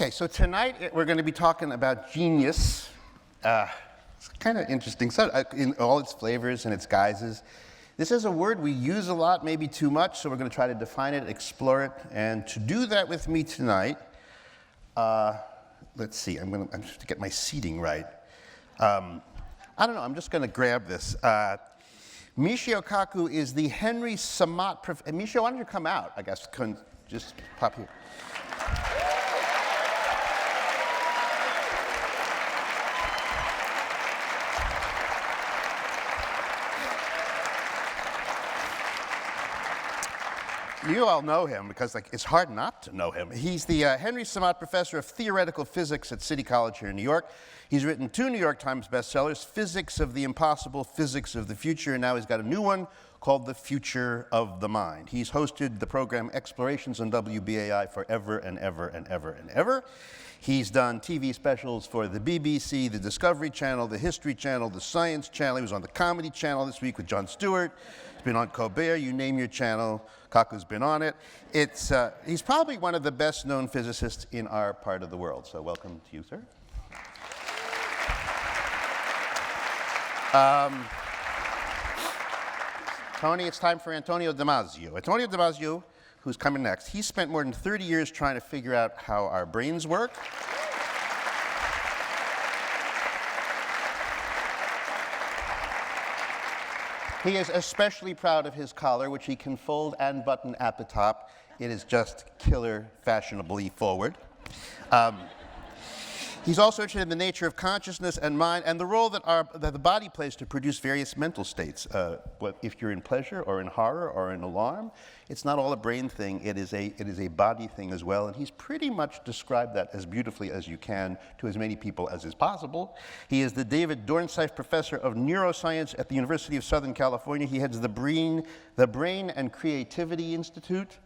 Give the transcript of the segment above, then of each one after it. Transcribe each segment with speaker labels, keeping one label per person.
Speaker 1: Okay, so tonight we're going to be talking about genius. It's kind of interesting, in all its flavors and its guises. This is a word we use a lot, maybe too much, so we're going to try to define it, explore it, and to do that with me tonight, let's see, I'm just to get my seating right. I don't know, I'm just going to grab this. Michio Kaku is the Henry Samat Michio, why don't you come out, I guess, just pop here. You all know him because it's hard not to know him. He's the Henry Samat Professor of Theoretical Physics at City College here in New York. He's written 2 New York Times bestsellers, Physics of the Impossible, Physics of the Future, and now he's got a new one called The Future of the Mind. He's hosted the program Explorations on WBAI forever and ever and ever and ever. He's done TV specials for the BBC, the Discovery Channel, the History Channel, the Science Channel. He was on the Comedy Channel this week with Jon Stewart. He's been on Colbert, you name your channel. Kaku's been on it. He's probably one of the best known physicists in our part of the world. So welcome to you, sir. Tony, it's time for Antonio Damasio. Antonio Damasio, who's coming next, he spent more than 30 years trying to figure out how our brains work. He is especially proud of his collar, which he can fold and button at the top. It is just killer fashionably forward. He's also interested in the nature of consciousness and mind and the role that the body plays to produce various mental states. If you're in pleasure or in horror or in alarm, it's not all a brain thing, it is a body thing as well. And he's pretty much described that as beautifully as you can to as many people as is possible. He is the David Dornsife Professor of Neuroscience at the University of Southern California. He heads the Brain and Creativity Institute.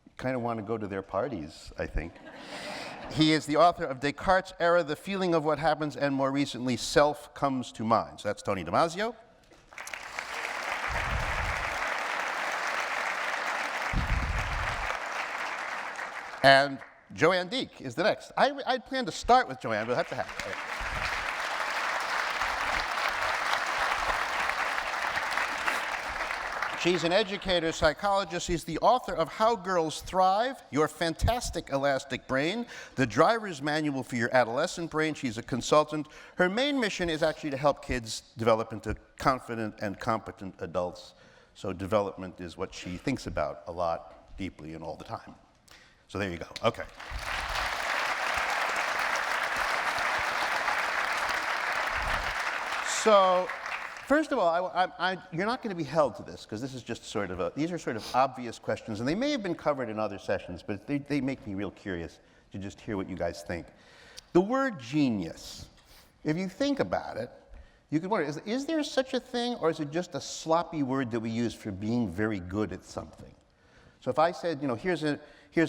Speaker 1: You kind of want to go to their parties, I think. He is the author of Descartes' Error, The Feeling of What Happens, and more recently, Self Comes to Mind. So that's Tony Damasio. And JoAnn Deak is the next. I'd planned to start with JoAnn, but we'll have to have her. She's an educator, psychologist. She's the author of How Girls Thrive, Your Fantastic Elastic Brain, the Driver's Manual for Your Adolescent Brain. She's a consultant. Her main mission is actually to help kids develop into confident and competent adults. So development is what she thinks about a lot, deeply, and all the time. So there you go. Okay. So, first of all, you're not going to be held to this, because this is just these are sort of obvious questions, and they may have been covered in other sessions, but they make me real curious to just hear what you guys think. The word genius, if you think about it, you could wonder, is there such a thing, or is it just a sloppy word that we use for being very good at something? So if I said, here's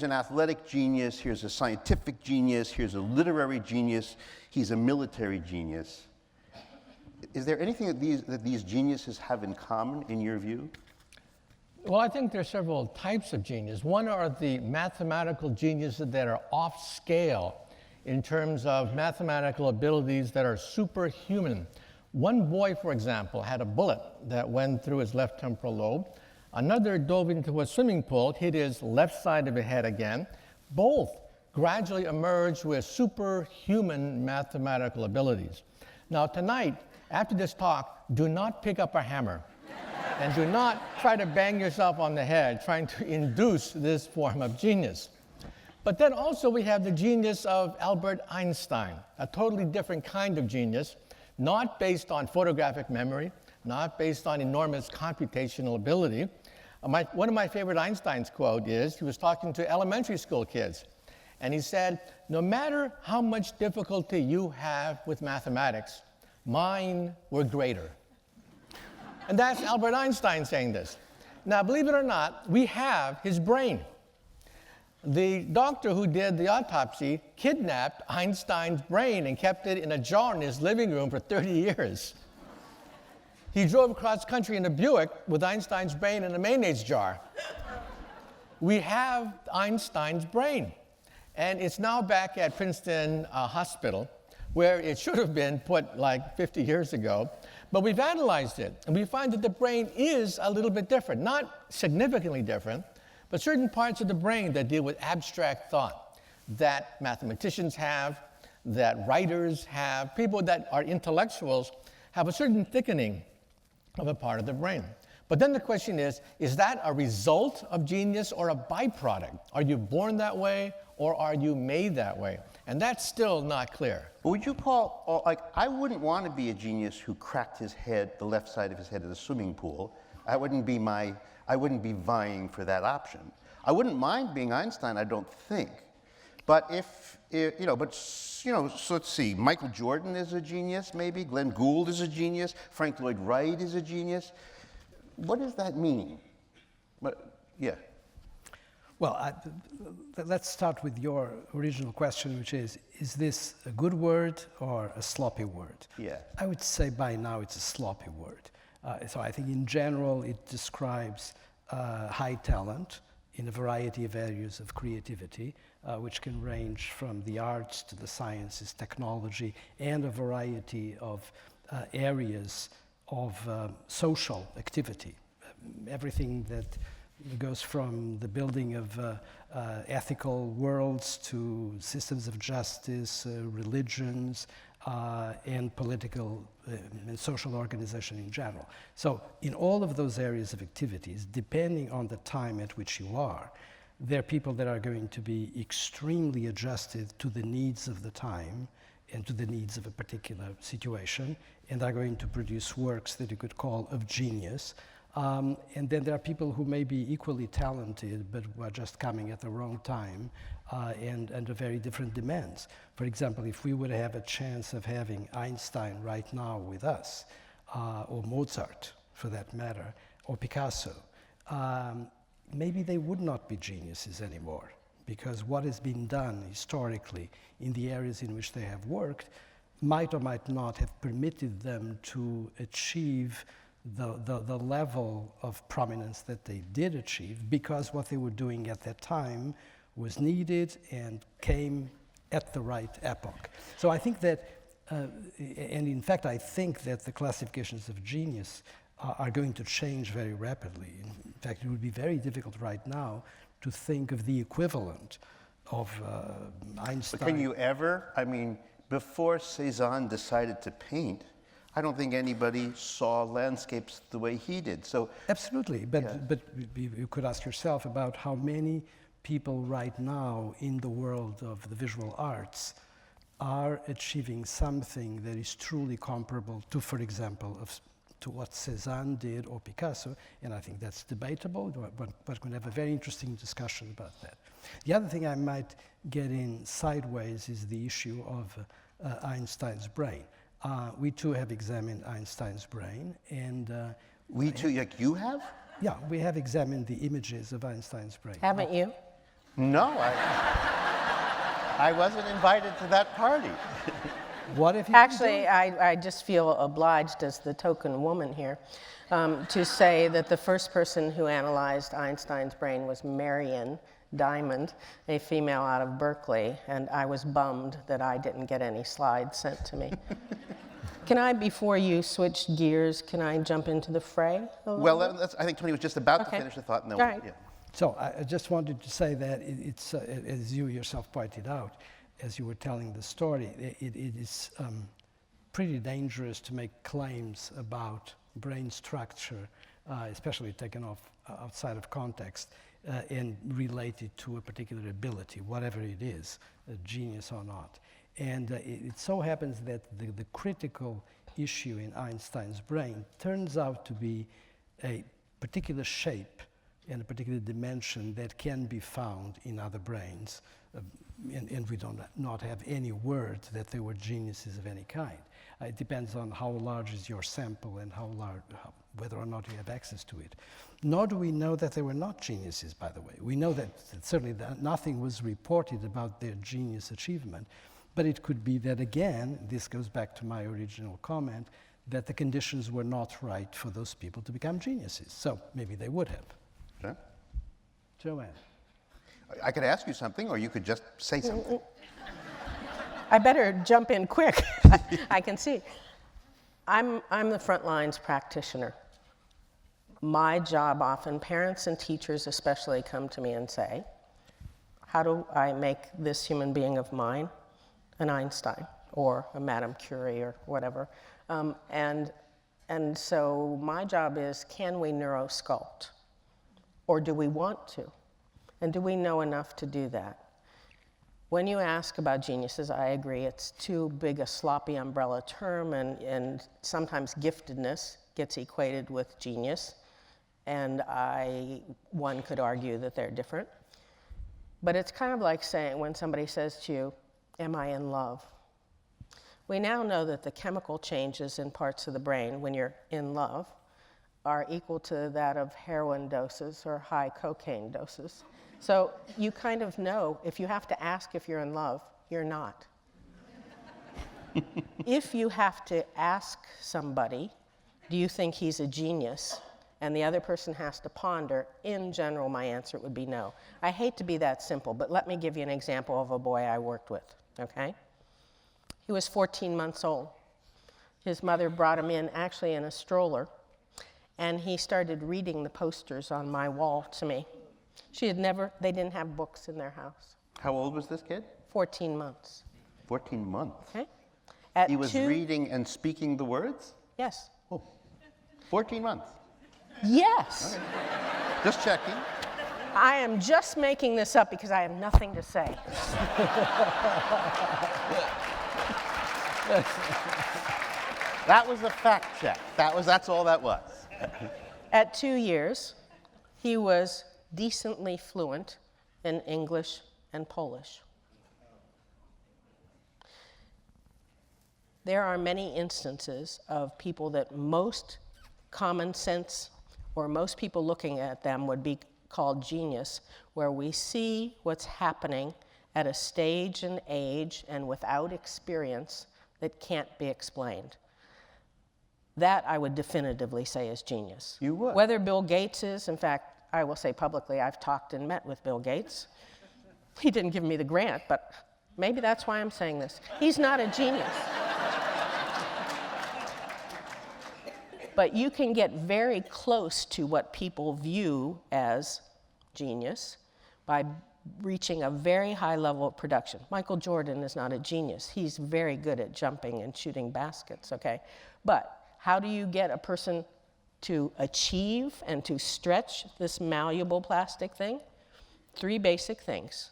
Speaker 1: an athletic genius, here's a scientific genius, here's a literary genius, he's a military genius, is there anything that these geniuses have in common, in your view?
Speaker 2: Well, I think there are several types of genius. One are the mathematical geniuses that are off scale in terms of mathematical abilities that are superhuman. One boy, for example, had a bullet that went through his left temporal lobe. Another dove into a swimming pool, hit his left side of the head again. Both gradually emerged with superhuman mathematical abilities. Now tonight, after this talk, do not pick up a hammer and do not try to bang yourself on the head trying to induce this form of genius. But then also we have the genius of Albert Einstein, a totally different kind of genius, not based on photographic memory, not based on enormous computational ability. One of my favorite Einstein's quote is, he was talking to elementary school kids, and he said, no matter how much difficulty you have with mathematics, mine were greater. And that's Albert Einstein saying this. Now, believe it or not, we have his brain. The doctor who did the autopsy kidnapped Einstein's brain and kept it in a jar in his living room for 30 years. He drove across country in a Buick with Einstein's brain in a mayonnaise jar. We have Einstein's brain. And it's now back at Princeton Hospital, where it should have been put like 50 years ago. But we've analyzed it, and we find that the brain is a little bit different. Not significantly different, but certain parts of the brain that deal with abstract thought that mathematicians have, that writers have, people that are intellectuals have a certain thickening of a part of the brain. But then the question is that a result of genius or a byproduct? Are you born that way or are you made that way? And that's still not clear.
Speaker 1: Would you call, like, I wouldn't want to be a genius who cracked his head, the left side of his head in a swimming pool. I wouldn't be vying for that option. I wouldn't mind being Einstein, I don't think. But so let's see, Michael Jordan is a genius, maybe. Glenn Gould is a genius. Frank Lloyd Wright is a genius. What does that mean? Yeah.
Speaker 3: Well, let's start with your original question, which is this a good word or a sloppy word?
Speaker 1: Yeah.
Speaker 3: I would say by now it's a sloppy word. So I think in general it describes high talent in a variety of areas of creativity, which can range from the arts to the sciences, technology, and a variety of areas of social activity. Everything that goes from the building of ethical worlds to systems of justice, religions, and political and social organization in general. So in all of those areas of activities, depending on the time at which you are, there are people that are going to be extremely adjusted to the needs of the time and to the needs of a particular situation, and are going to produce works that you could call of genius. And then there are people who may be equally talented, but who are just coming at the wrong time and under very different demands. For example, if we would have a chance of having Einstein right now with us, or Mozart for that matter, or Picasso, maybe they would not be geniuses anymore, because what has been done historically in the areas in which they have worked might or might not have permitted them to achieve the level of prominence that they did achieve, because what they were doing at that time was needed and came at the right epoch. So I think that, and in fact I think that the classifications of genius are going to change very rapidly. In fact, it would be very difficult right now to think of the equivalent of Einstein.
Speaker 1: But can you ever, I mean, before Cézanne decided to paint, I don't think anybody saw landscapes the way he did. So
Speaker 3: absolutely, but you could ask yourself about how many people right now in the world of the visual arts are achieving something that is truly comparable to, for example, to what Cézanne did or Picasso, and I think that's debatable, but we're going to have a very interesting discussion about that. The other thing I might get in sideways is the issue of Einstein's brain. We too have examined Einstein's brain, and
Speaker 1: we too, like you have?
Speaker 3: Yeah, we have examined the images of Einstein's brain.
Speaker 4: Haven't you?
Speaker 1: No, I wasn't invited to that party.
Speaker 3: What if you
Speaker 4: Actually, I just feel obliged as the token woman here to say that the first person who analyzed Einstein's brain was Marion Diamond, a female out of Berkeley, and I was bummed that I didn't get any slides sent to me. Can I, before you switch gears, can I jump into the fray a little bit?
Speaker 1: I think Tony was just about to finish the thought. And then
Speaker 4: All right.
Speaker 1: Yeah.
Speaker 3: So I just wanted to say that it's, as you yourself pointed out, as you were telling the story, it is pretty dangerous to make claims about brain structure, especially taken outside of context, and related to a particular ability, whatever it is, a genius or not. And it so happens that the critical issue in Einstein's brain turns out to be a particular shape and a particular dimension that can be found in other brains. And we do not have any word that they were geniuses of any kind. It depends on how large is your sample and whether or not you have access to it. Nor do we know that they were not geniuses, by the way. We know that certainly nothing was reported about their genius achievement, but it could be that, again, this goes back to my original comment, that the conditions were not right for those people to become geniuses. So maybe they would have.
Speaker 1: Sure.
Speaker 3: JoAnn.
Speaker 1: I could ask you something, or you could just say something.
Speaker 4: I better jump in quick. I can see. I'm the front lines practitioner. My job often, parents and teachers especially come to me and say, how do I make this human being of mine an Einstein or a Madame Curie or whatever? And so my job is, can we neurosculpt? Or do we want to? And do we know enough to do that? When you ask about geniuses, I agree, it's too big a sloppy umbrella term, and sometimes giftedness gets equated with genius, and one could argue that they're different. But it's kind of like saying, when somebody says to you, am I in love? We now know that the chemical changes in parts of the brain when you're in love are equal to that of heroin doses or high cocaine doses. So you kind of know, if you have to ask if you're in love, you're not. If you have to ask somebody, do you think he's a genius? And the other person has to ponder, in general, my answer would be no. I hate to be that simple, but let me give you an example of a boy I worked with, okay? He was 14 months old. His mother brought him in, actually in a stroller, and he started reading the posters on my wall to me. They didn't have books in their house.
Speaker 1: How old was this kid?
Speaker 4: 14 months.
Speaker 1: 14 months.
Speaker 4: Okay?
Speaker 1: He was reading and speaking the words?
Speaker 4: Yes.
Speaker 1: Oh, 14 months.
Speaker 4: Yes.
Speaker 1: Okay. Just checking.
Speaker 4: I am just making this up because I have nothing to say.
Speaker 1: That was a fact check. That's all that was.
Speaker 4: At 2 years, he was decently fluent in English and Polish. There are many instances of people that most common sense or most people looking at them would be called genius, where we see what's happening at a stage and age and without experience that can't be explained. That I would definitively say is genius.
Speaker 1: You would?
Speaker 4: Whether Bill Gates is, in fact, I will say publicly, I've talked and met with Bill Gates. He didn't give me the grant, but maybe that's why I'm saying this. He's not a genius. But you can get very close to what people view as genius by reaching a very high level of production. Michael Jordan is not a genius. He's very good at jumping and shooting baskets, okay? But how do you get a person to achieve and to stretch this malleable plastic thing? 3 basic things.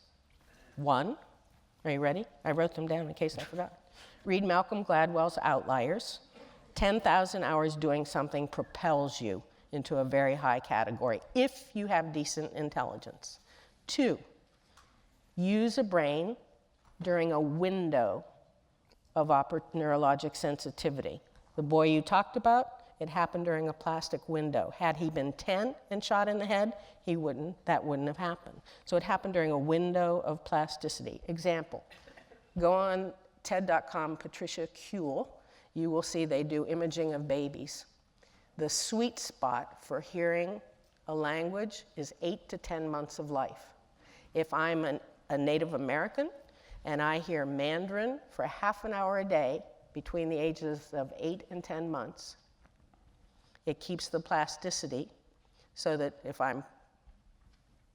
Speaker 4: 1, are you ready? I wrote them down in case I forgot. Read Malcolm Gladwell's Outliers. 10,000 hours doing something propels you into a very high category if you have decent intelligence. 2, use a brain during a window of neurologic sensitivity. The boy you talked about, it happened during a plastic window. Had he been 10 and shot in the head, that wouldn't have happened. So it happened during a window of plasticity. Example, go on TED.com, Patricia Kuehl, you will see they do imaging of babies. The sweet spot for hearing a language is 8 to 10 months of life. If I'm a Native American and I hear Mandarin for half an hour a day between the ages of 8 and 10 months, it keeps the plasticity so that if I'm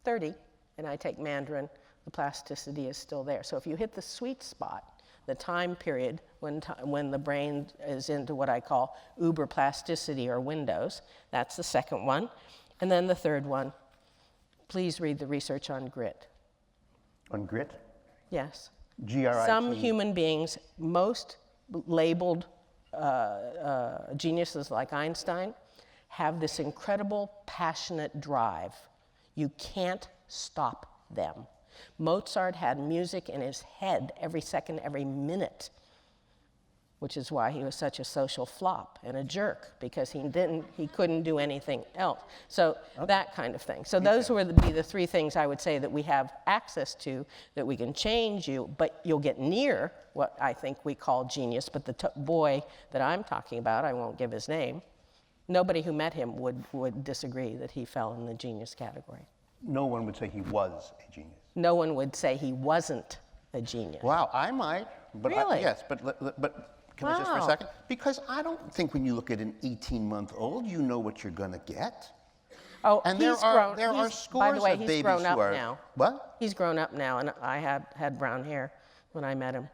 Speaker 4: 30 and I take Mandarin, the plasticity is still there. So if you hit the sweet spot, the time period when the brain is into what I call uber plasticity or windows, that's the second one. And then the third one, please read the research on grit.
Speaker 1: On grit?
Speaker 4: Yes.
Speaker 1: G-R-I-T.
Speaker 4: Some human beings, most labeled geniuses like Einstein, have this incredible passionate drive. You can't stop them. Mozart had music in his head every second, every minute, which is why he was such a social flop and a jerk, because he couldn't do anything else. So that kind of thing. So those would be the 3 things I would say that we have access to, that we can change you, but you'll get near what I think we call genius. But the boy that I'm talking about, I won't give his name, nobody who met him would disagree that he fell in the genius category.
Speaker 1: No one would say he was a genius.
Speaker 4: no one would say he wasn't a genius.
Speaker 1: Wow, I might. But
Speaker 4: Really?
Speaker 1: yes, but can I just for a
Speaker 4: Wow.
Speaker 1: second? Because I don't think when you look at an 18-month-old, you know what you're going to get.
Speaker 4: Oh,
Speaker 1: And
Speaker 4: he's grown.
Speaker 1: there are
Speaker 4: By
Speaker 1: scores
Speaker 4: the way,
Speaker 1: of
Speaker 4: he's
Speaker 1: babies
Speaker 4: grown up
Speaker 1: who are.
Speaker 4: now.
Speaker 1: What?
Speaker 4: He's grown up now, and I had brown hair when I met him.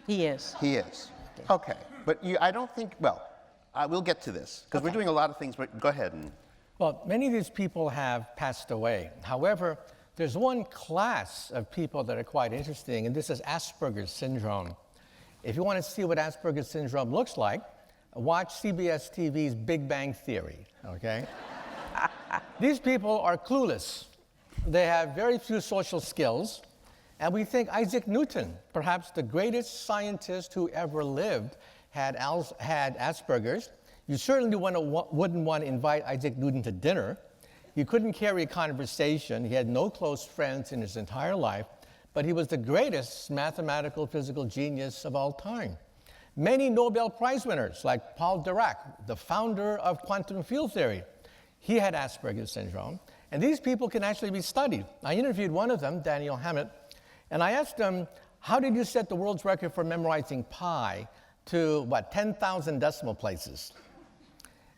Speaker 4: He is.
Speaker 1: He is. Okay, but I don't think. Well, we'll get to this because we're doing a lot of things. But go ahead and.
Speaker 2: Well, many of these people have passed away. However, there's one class of people that are quite interesting, and this is Asperger's syndrome. If you want to see what Asperger's syndrome looks like, watch CBS TV's Big Bang Theory, okay? These people are clueless. They have very few social skills, and we think Isaac Newton, perhaps the greatest scientist who ever lived, had Asperger's. You certainly wouldn't want to invite Isaac Newton to dinner. He couldn't carry a conversation. He had no close friends in his entire life, but he was the greatest mathematical physical genius of all time. Many Nobel Prize winners, like Paul Dirac, the founder of quantum field theory, he had Asperger's syndrome, and these people can actually be studied. I interviewed one of them, Daniel Hammett, and I asked him, how did you set the world's record for memorizing pi to, 10,000 decimal places?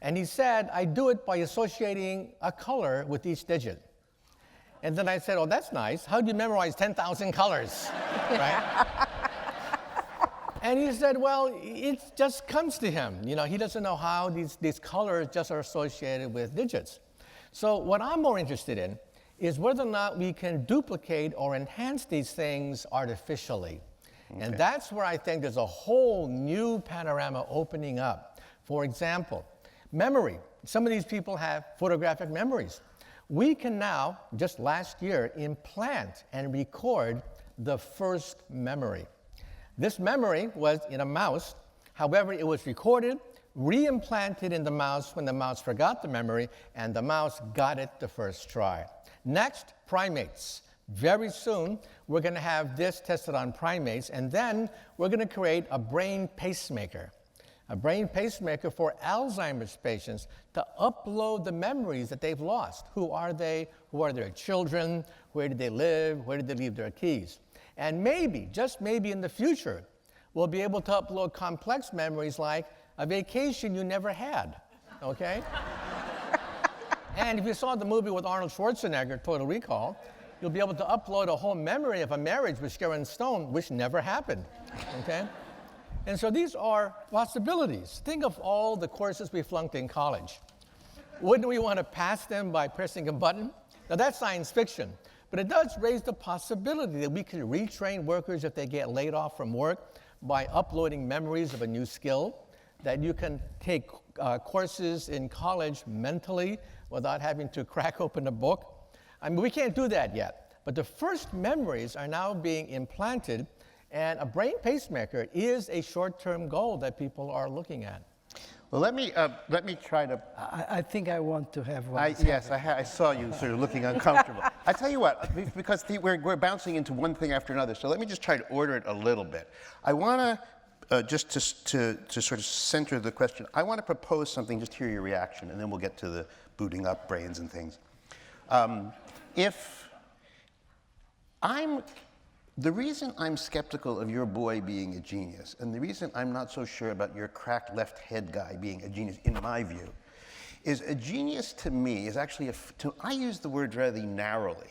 Speaker 2: And he said, I do it by associating a color with each digit. And then I said, oh, that's nice. How do you memorize 10,000 colors, right? And he said, well, it just comes to him. You know, he doesn't know how these colors just are associated with digits. So what I'm more interested in is whether or not we can duplicate or enhance these things artificially. Okay. And that's where I think there's a whole new panorama opening up. For example, memory. Some of these people have photographic memories. We can now, just last year, implant and record the first memory. This memory was in a mouse. However, it was recorded, re-implanted in the mouse when the mouse forgot the memory, and the mouse got it the first try. Next, primates. Very soon, we're going to have this tested on primates, and then we're going to create a brain pacemaker. A brain pacemaker for Alzheimer's patients to upload the memories that they've lost. Who are they? Who are their children? Where did they live? Where did they leave their keys? And maybe, just maybe in the future, we'll be able to upload complex memories like a vacation you never had, okay? And if you saw the movie with Arnold Schwarzenegger, Total Recall, you'll be able to upload a whole memory of a marriage with Sharon Stone, which never happened, okay? And so these are possibilities. Think of all the courses we flunked in college. Wouldn't we want to pass them by pressing a button? Now that's science fiction, but it does raise the possibility that we could retrain workers if they get laid off from work by uploading memories of a new skill, that you can take courses in college mentally without having to crack open a book. I mean, we can't do that yet, but the first memories are now being implanted. And a brain pacemaker is a short-term goal that people are looking at.
Speaker 1: Well, let me try to.
Speaker 3: I think I want to have one.
Speaker 1: Yes, I saw you sort of looking uncomfortable. I tell you what, because we're bouncing into one thing after another, so let me just try to order it a little bit. I want to, just to sort of center the question, I want to propose something, just hear your reaction, and then we'll get to the booting up brains and things. The reason I'm skeptical of your boy being a genius, and the reason I'm not so sure about your cracked left head guy being a genius, in my view, is a genius to me is actually, I use the word rather narrowly.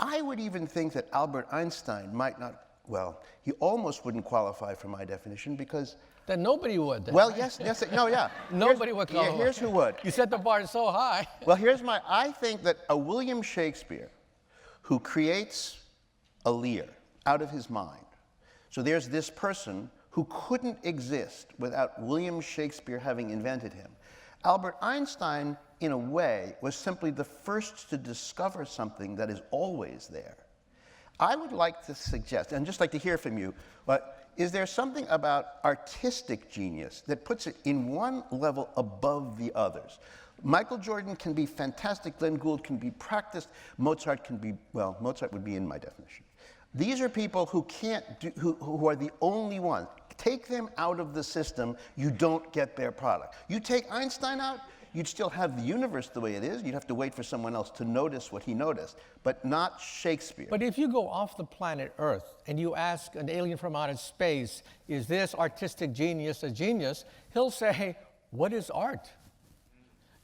Speaker 1: I would even think that Albert Einstein might not, well, he almost wouldn't qualify for my definition because...
Speaker 2: Then nobody would. Then,
Speaker 1: well,
Speaker 2: right?
Speaker 1: yes, no, yeah.
Speaker 2: Nobody would qualify.
Speaker 1: Yeah, here's who would.
Speaker 2: You set the bar so high.
Speaker 1: Well, I think that a William Shakespeare who creates a Lear out of his mind. So there's this person who couldn't exist without William Shakespeare having invented him. Albert Einstein, in a way, was simply the first to discover something that is always there. I would like to suggest, and just like to hear from you, but is there something about artistic genius that puts it in one level above the others? Michael Jordan can be fantastic, Glenn Gould can be practiced, Mozart can be, well, Mozart would be in my definition. These are people who can't do, who are the only ones. Take them out of the system, you don't get their product. You take Einstein out, you'd still have the universe the way it is. You'd have to wait for someone else to notice what he noticed, but not Shakespeare.
Speaker 2: But if you go off the planet Earth and you ask an alien from outer space, is this artistic genius a genius? He'll say, what is art?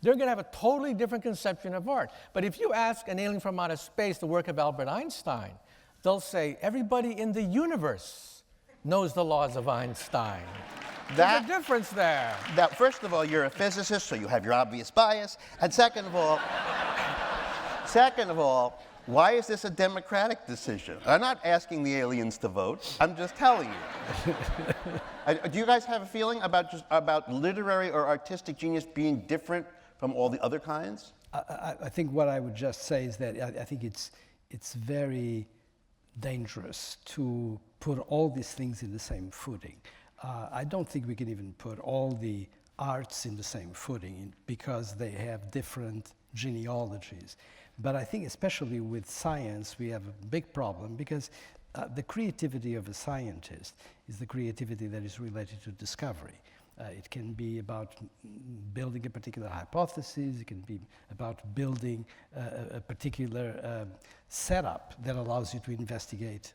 Speaker 2: They're going to have a totally different conception of art. But if you ask an alien from outer space the work of Albert Einstein, they'll say, everybody in the universe knows the laws of Einstein. There's a difference there.
Speaker 1: Now, first of all, you're a physicist, so you have your obvious bias. And second of all, why is this a democratic decision? I'm not asking the aliens to vote. I'm just telling you. Do you guys have a feeling about literary or artistic genius being different from all the other kinds?
Speaker 3: I think what I would just say is that I think it's very dangerous to put all these things in the same footing. I don't think we can even put all the arts in the same footing because they have different genealogies. But I think especially with science, we have a big problem because the creativity of a scientist is the creativity that is related to discovery. It can be about building a particular hypothesis, it can be about building a particular setup that allows you to investigate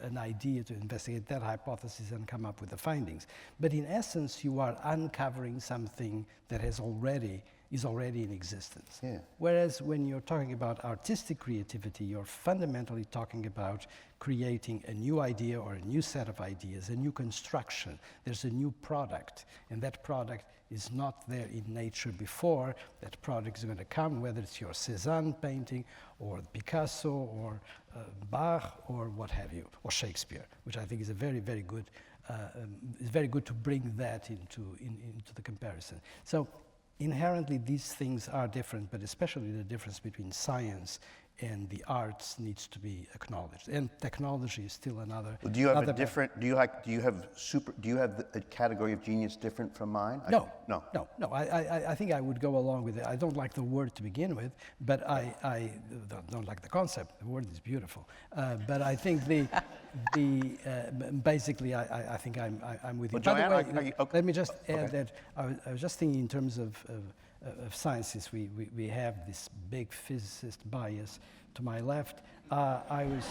Speaker 3: an idea, to investigate that hypothesis and come up with the findings. But in essence, you are uncovering something that is already in existence.
Speaker 1: Yeah.
Speaker 3: Whereas when you're talking about artistic creativity, you're fundamentally talking about creating a new idea or a new set of ideas, a new construction. There's a new product, and that product is not there in nature before. That product is going to come, whether it's your Cézanne painting, or Picasso, or Bach, or what have you, or Shakespeare, which I think is a very, very good. It's very good to bring that into the comparison. So inherently, these things are different, but especially the difference between science and the arts needs to be acknowledged. And technology is still another.
Speaker 1: Do you have a different? Do you have a category of genius different from mine?
Speaker 3: No.
Speaker 1: No.
Speaker 3: I think I would go along with it. I don't like the word to begin with, but I don't like the concept. The word is beautiful, but I think basically I think I'm with you.
Speaker 1: Well,
Speaker 3: By
Speaker 1: JoAnn,
Speaker 3: the way,
Speaker 1: okay.
Speaker 3: let me just add that I was just thinking in terms of sciences, we have this big physicist bias to my left. I was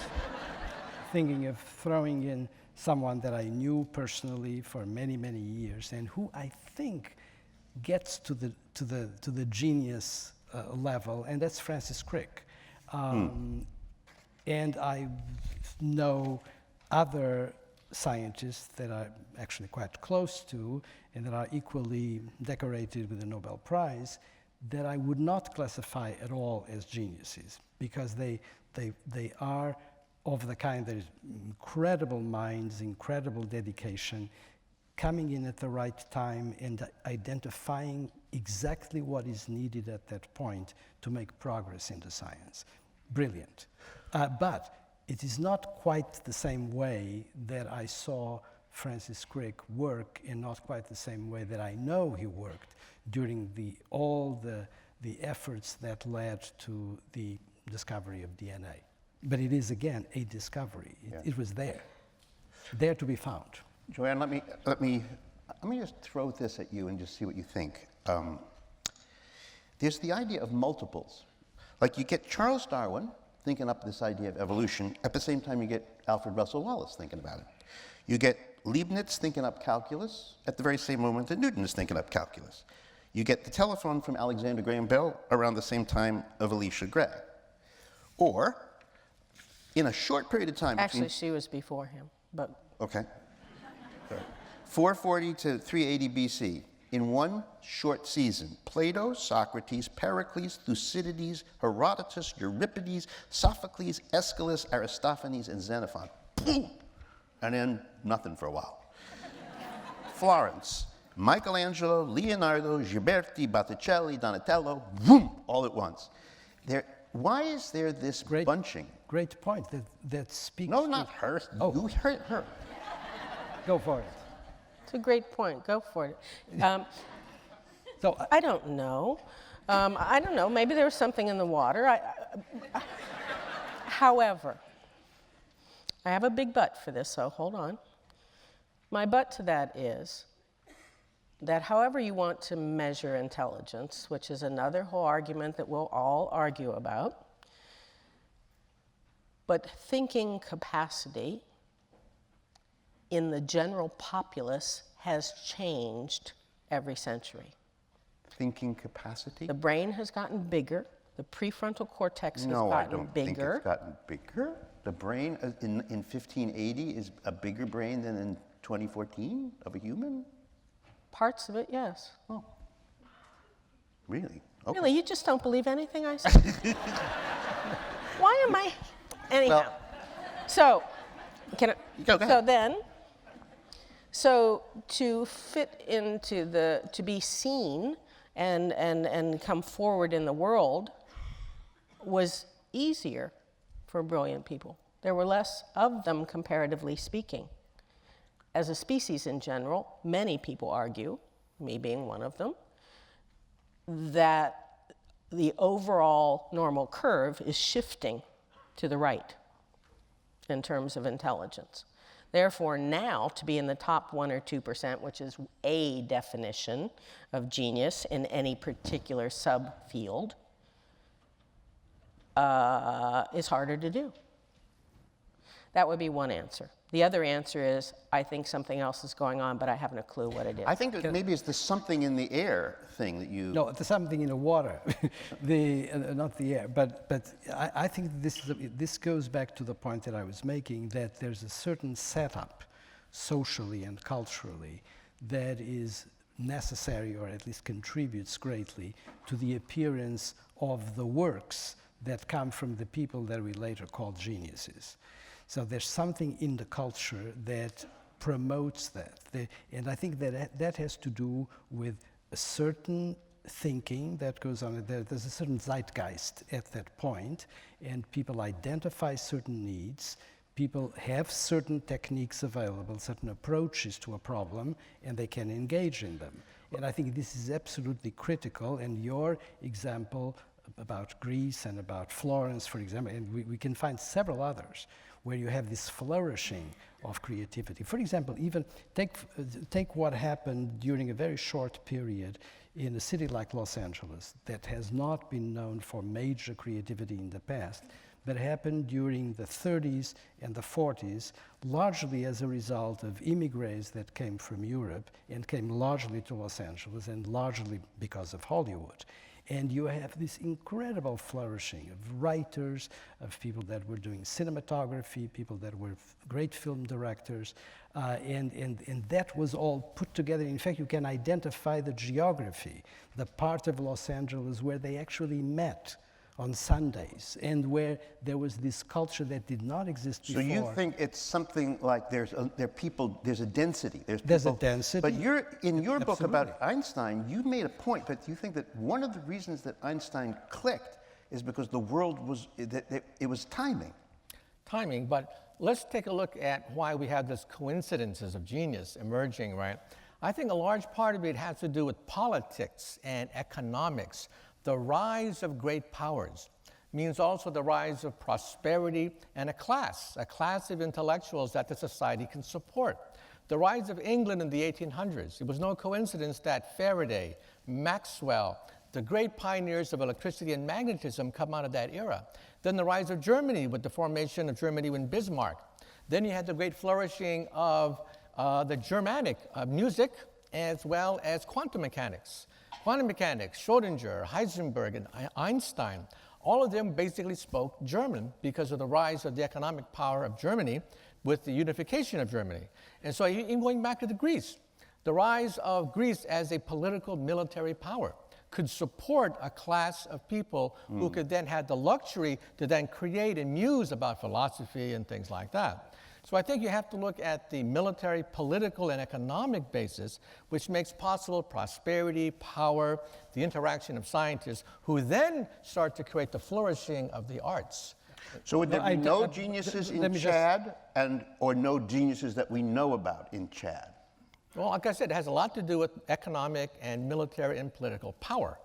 Speaker 3: thinking of throwing in someone that I knew personally for many, many years, and who I think gets to the genius level, and that's Francis Crick. And I know other scientists that I'm actually quite close to and that are equally decorated with the Nobel Prize that I would not classify at all as geniuses, because they are of the kind that is incredible minds, incredible dedication, coming in at the right time and identifying exactly what is needed at that point to make progress in the science. Brilliant. But it is not quite the same way that I saw Francis Crick work, and not quite the same way that I know he worked during all the efforts that led to the discovery of DNA. But it is, again, a discovery. It was there to be found.
Speaker 1: JoAnn, let me just throw this at you and just see what you think. There's the idea of multiples. Like, you get Charles Darwin thinking up this idea of evolution. At the same time, you get Alfred Russel Wallace thinking about it. You get Leibniz thinking up calculus at the very same moment that Newton is thinking up calculus. You get the telephone from Alexander Graham Bell around the same time of Elisha Gray. Or, in a short period of time...
Speaker 4: Actually, she was before him, but...
Speaker 1: Okay. 440 to 380 BC. In one short season, Plato, Socrates, Pericles, Thucydides, Herodotus, Euripides, Sophocles, Aeschylus, Aristophanes, and Xenophon. Boom! And then nothing for a while. Florence, Michelangelo, Leonardo, Ghiberti, Botticelli, Donatello, boom! All at once. Why is there this bunching?
Speaker 3: Great point. That speaks.
Speaker 1: No, not her.
Speaker 3: Oh.
Speaker 1: You heard her.
Speaker 3: Go for it.
Speaker 4: It's a great point. Go for it.
Speaker 3: So
Speaker 4: I don't know. I don't know. Maybe there was something in the water. However, I have a big but for this, so hold on. My but to that is that however you want to measure intelligence, which is another whole argument that we'll all argue about, but thinking capacity in the general populace has changed every century.
Speaker 1: Thinking capacity?
Speaker 4: The brain has gotten bigger. The prefrontal cortex has
Speaker 1: No, I
Speaker 4: gotten
Speaker 1: don't
Speaker 4: bigger.
Speaker 1: think it's gotten bigger. The brain in 1580 is a bigger brain than in 2014 of a human?
Speaker 4: Parts of it, yes.
Speaker 1: Oh. Really? Okay.
Speaker 4: Really, you just don't believe anything I say? Why am I? Anyhow,
Speaker 1: Well,
Speaker 4: so can I?
Speaker 1: Go ahead.
Speaker 4: So to fit into to be seen and come forward in the world was easier for brilliant people. There were less of them, comparatively speaking. As a species in general, many people argue, me being one of them, that the overall normal curve is shifting to the right in terms of intelligence. Therefore, now to be in the top 1 or 2%, which is a definition of genius in any particular subfield, is harder to do. That would be one answer. The other answer is, I think something else is going on, but I haven't a clue what it is.
Speaker 1: I think that maybe it's the something in the air thing that you...
Speaker 3: No, there's something in the water, not the air. But I think this goes back to the point that I was making, that there's a certain setup, socially and culturally, that is necessary, or at least contributes greatly, to the appearance of the works that come from the people that we later call geniuses. So there's something in the culture that promotes that. And I think that has to do with a certain thinking that goes on. There's a certain zeitgeist at that point, and people identify certain needs. People have certain techniques available, certain approaches to a problem, and they can engage in them. And I think this is absolutely critical. And your example about Greece and about Florence, for example, and we can find several others, where you have this flourishing of creativity. For example, even take what happened during a very short period in a city like Los Angeles that has not been known for major creativity in the past, but happened during the 30s and the 40s, largely as a result of immigrants that came from Europe and came largely to Los Angeles, and largely because of Hollywood. And you have this incredible flourishing of writers, of people that were doing cinematography, people that were great film directors, and that was all put together. In fact, you can identify the geography, the part of Los Angeles where they actually met on Sundays, and where there was this culture that did not exist before.
Speaker 1: So you think it's something like there's a density.
Speaker 3: There's a density.
Speaker 1: But in your book
Speaker 3: Absolutely.
Speaker 1: about Einstein, you made a point, but you think that one of the reasons that Einstein clicked is because the world was, it was timing.
Speaker 2: Timing, but let's take a look at why we have this coincidences of genius emerging, right? I think a large part of it has to do with politics and economics. The rise of great powers means also the rise of prosperity and a class of intellectuals that the society can support. The rise of England in the 1800s, it was no coincidence that Faraday, Maxwell, the great pioneers of electricity and magnetism come out of that era. Then the rise of Germany with the formation of Germany with Bismarck. Then you had the great flourishing of the Germanic music as well as quantum mechanics. Quantum mechanics, Schrödinger, Heisenberg, and Einstein, all of them basically spoke German because of the rise of the economic power of Germany with the unification of Germany. And so even going back to Greece, the rise of Greece as a political military power could support a class of people who could then have the luxury to then create and muse about philosophy and things like that. So I think you have to look at the military, political, and economic basis, which makes possible prosperity, power, the interaction of scientists, who then start to create the flourishing of the arts.
Speaker 1: So would there be no geniuses in Chad, or no geniuses that we know about in Chad?
Speaker 2: Well, like I said, it has a lot to do with economic and military and political power,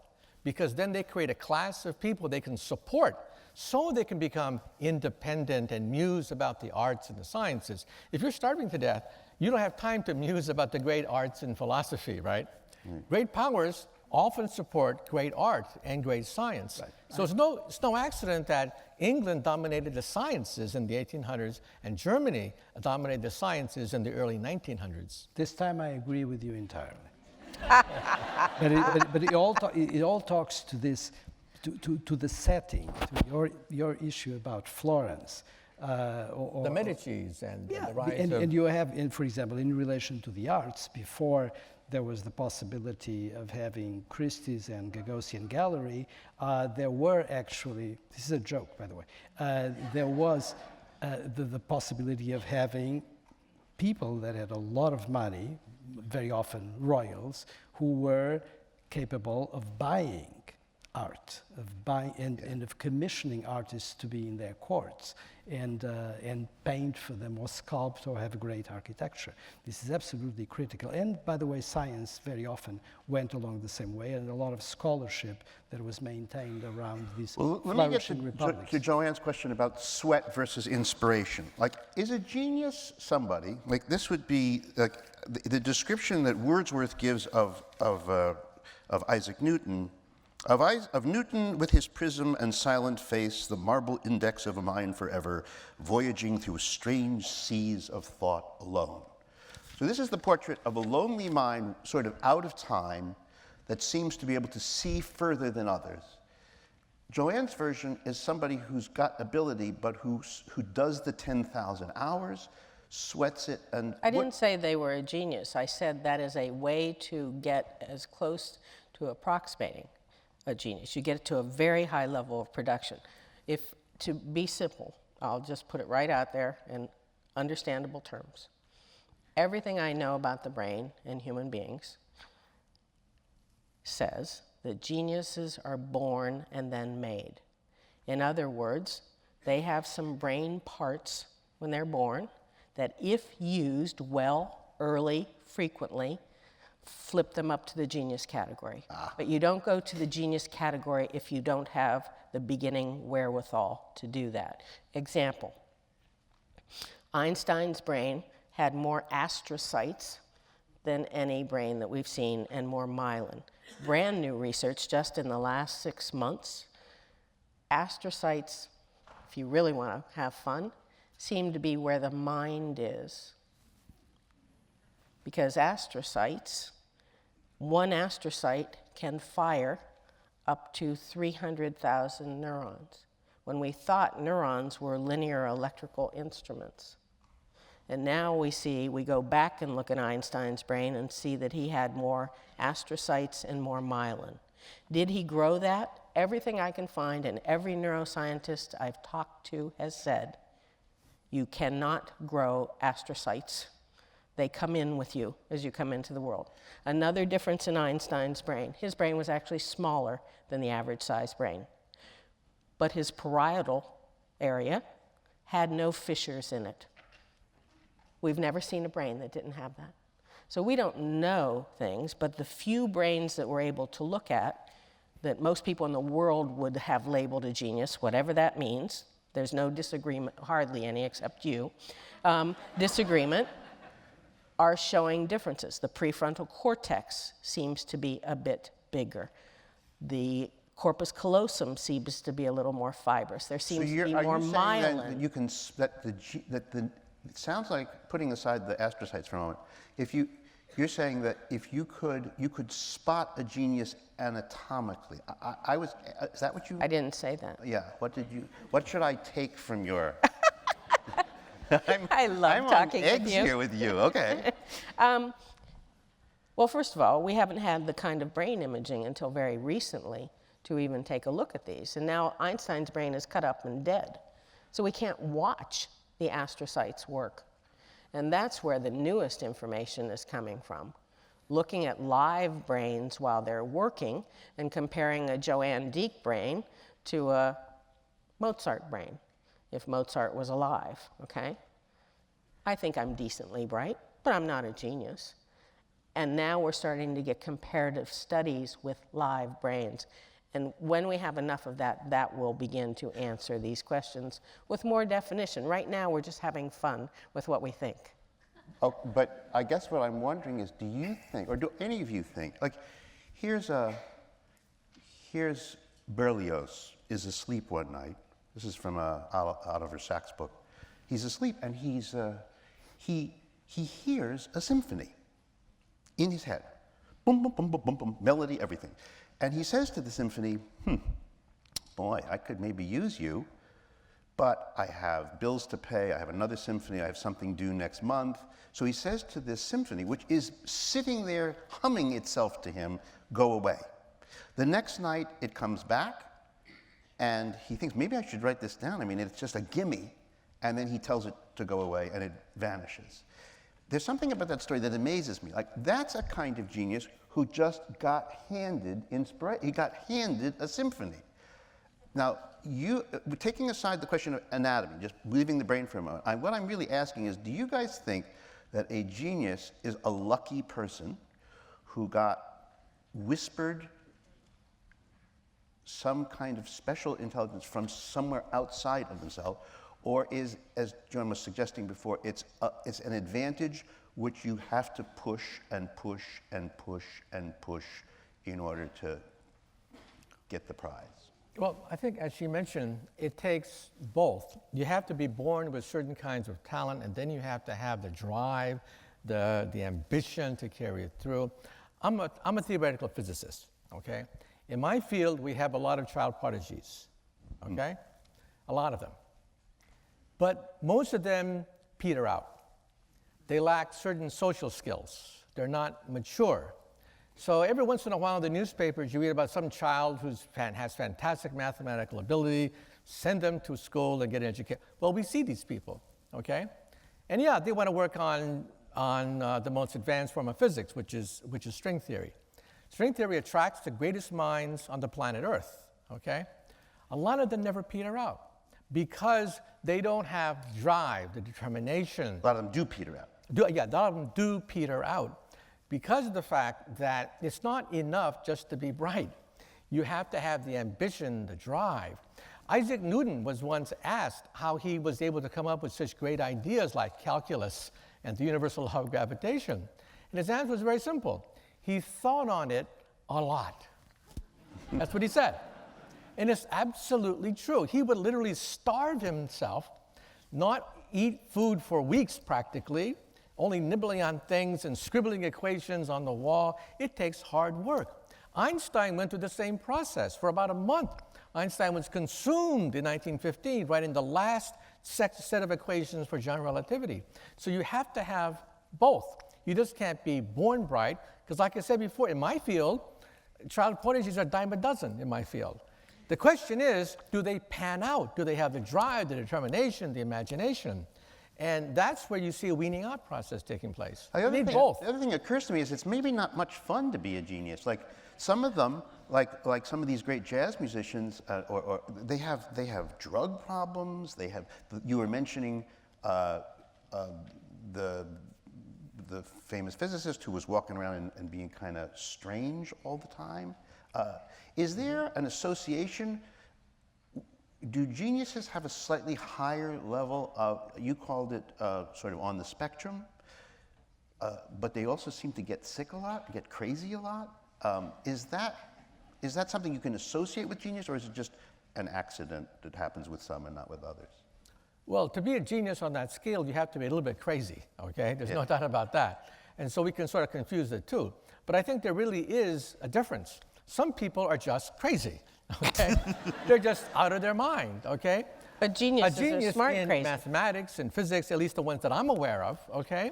Speaker 2: because then they create a class of people they can support so they can become independent and muse about the arts and the sciences. If you're starving to death, you don't have time to muse about the great arts and philosophy, right? Great powers often support great art and great science.
Speaker 3: Right.
Speaker 2: So it's no accident that England dominated the sciences in the 1800s and Germany dominated the sciences in the early 1900s.
Speaker 3: This time I agree with you entirely. but it all talks to this, to the setting, to your issue about Florence. Or
Speaker 2: The Medicis and
Speaker 3: yeah,
Speaker 2: the rise
Speaker 3: and,
Speaker 2: of...
Speaker 3: and you have, for example, in relation to the arts, before there was the possibility of having Christie's and Gagosian Gallery, there were actually, this is a joke, by the way, there was the possibility of having people that had a lot of money, very often royals, who were capable of buying art, and of commissioning artists to be in their courts and paint for them or sculpt or have a great architecture. This is absolutely critical. And by the way, science very often went along the same way, and a lot of scholarship that was maintained around these flourishing republics.
Speaker 1: To JoAnn's question about sweat versus inspiration. Like, is a genius somebody, like this would be, like the description that Wordsworth gives of Isaac Newton, of Newton with his prism and silent face, the marble index of a mind forever, voyaging through strange seas of thought alone. So this is the portrait of a lonely mind, sort of out of time, that seems to be able to see further than others. JoAnn's version is somebody who's got ability, but who does the 10,000 hours, sweats it, and...
Speaker 4: I didn't say they were a genius. I said that is a way to get as close to approximating a genius. You get it to a very high level of production. If, to be simple, I'll just put it right out there in understandable terms. Everything I know about the brain and human beings says that geniuses are born and then made. In other words, they have some brain parts when they're born that, if used well, early, frequently, flip them up to the genius category. But you don't go to the genius category if you don't have the beginning wherewithal to do that. Example, Einstein's brain had more astrocytes than any brain that we've seen, and more myelin. Brand new research just in the last 6 months, astrocytes, if you really want to have fun, seem to be where the mind is. Because astrocytes, one astrocyte can fire up to 300,000 neurons, when we thought neurons were linear electrical instruments. And now we go back and look at Einstein's brain and see that he had more astrocytes and more myelin. Did he grow that? Everything I can find, and every neuroscientist I've talked to has said, you cannot grow astrocytes. They come in with you as you come into the world. Another difference in Einstein's brain, his brain was actually smaller than the average size brain, but his parietal area had no fissures in it. We've never seen a brain that didn't have that. So we don't know things, but the few brains that we're able to look at, that most people in the world would have labeled a genius, whatever that means, there's no disagreement, hardly any except you, disagreement, are showing differences. The prefrontal cortex seems to be a bit bigger. The corpus callosum seems to be a little more fibrous. There seems to be more myelin.
Speaker 1: That you can, it sounds like, putting aside the astrocytes for a moment, you're saying that if you could spot a genius anatomically. Is that what you?
Speaker 4: I didn't say that.
Speaker 1: Yeah. What should I take from your?
Speaker 4: I love talking with you.
Speaker 1: I'm on eggs here with you. Okay.
Speaker 4: Well, first of all, we haven't had the kind of brain imaging until very recently to even take a look at these. And now Einstein's brain is cut up and dead. So we can't watch the astrocytes work. And that's where the newest information is coming from. Looking at live brains while they're working and comparing a JoAnn Deak brain to a Mozart brain, if Mozart was alive, okay? I think I'm decently bright, but I'm not a genius. And now we're starting to get comparative studies with live brains. And when we have enough of that, that will begin to answer these questions with more definition. Right now, we're just having fun with what we think.
Speaker 1: Oh, but I guess what I'm wondering is, do you think, or do any of you think, like, here's Berlioz is asleep one night. This is from Oliver Sacks' book. He's asleep, and he hears a symphony in his head. Boom, boom, boom, boom, boom, boom, melody, everything. And he says to the symphony, boy, I could maybe use you, but I have bills to pay, I have another symphony, I have something due next month. So he says to this symphony, which is sitting there humming itself to him, go away. The next night it comes back, and he thinks, maybe I should write this down. I mean, it's just a gimme. And then he tells it to go away, and it vanishes. There's something about that story that amazes me. Like, that's a kind of genius who just got handed inspiration. He got handed a symphony. Now, taking aside the question of anatomy, just leaving the brain for a moment, what I'm really asking is, do you guys think that a genius is a lucky person who got whispered some kind of special intelligence from somewhere outside of themselves, or is, as JoAnn was suggesting before, it's an advantage which you have to push and push and push and push in order to get the prize?
Speaker 2: Well, I think, as she mentioned, it takes both. You have to be born with certain kinds of talent, and then you have to have the drive, the ambition to carry it through. I'm a theoretical physicist, okay? In my field, we have a lot of child prodigies, okay? A lot of them. But most of them peter out. They lack certain social skills. They're not mature. So every once in a while in the newspapers, you read about some child who has fantastic mathematical ability, send them to school and get an education. Well, we see these people, okay? And yeah, they want to work on the most advanced form of physics, which is string theory. String theory attracts the greatest minds on the planet Earth, okay? A lot of them never peter out because they don't have drive, the determination.
Speaker 1: A lot of them do peter out.
Speaker 2: A lot of them do peter out because of the fact that it's not enough just to be bright. You have to have the ambition, the drive. Isaac Newton was once asked how he was able to come up with such great ideas like calculus and the universal law of gravitation. And his answer was very simple. He thought on it a lot. That's what he said. And it's absolutely true. He would literally starve himself, not eat food for weeks practically, only nibbling on things and scribbling equations on the wall. It takes hard work. Einstein went through the same process for about a month. Einstein was consumed in 1915, writing the last set of equations for general relativity. So you have to have both. You just can't be born bright, because like I said before, in my field, child prodigies are a dime a dozen in my field. The question is, do they pan out? Do they have the drive, the determination, the imagination? And that's where you see a weaning out process taking place. You need both.
Speaker 1: The other thing that occurs to me is it's maybe not much fun to be a genius. Like some of them, like some of these great jazz musicians, or they have drug problems. They have. You were mentioning the famous physicist who was walking around and being kind of strange all the time. Is there an association? Do geniuses have a slightly higher level of, you called it sort of on the spectrum, but they also seem to get sick a lot, get crazy a lot? Is that something you can associate with genius, or is it just an accident that happens with some and not with others?
Speaker 2: Well, to be a genius on that scale, you have to be a little bit crazy, okay? There's no doubt about that. And so we can sort of confuse the two. But I think there really is a difference. Some people are just crazy, okay? They're just out of their mind, okay?
Speaker 4: But geniuses are smart
Speaker 2: in
Speaker 4: crazy.
Speaker 2: mathematics and physics, at least the ones that I'm aware of, okay?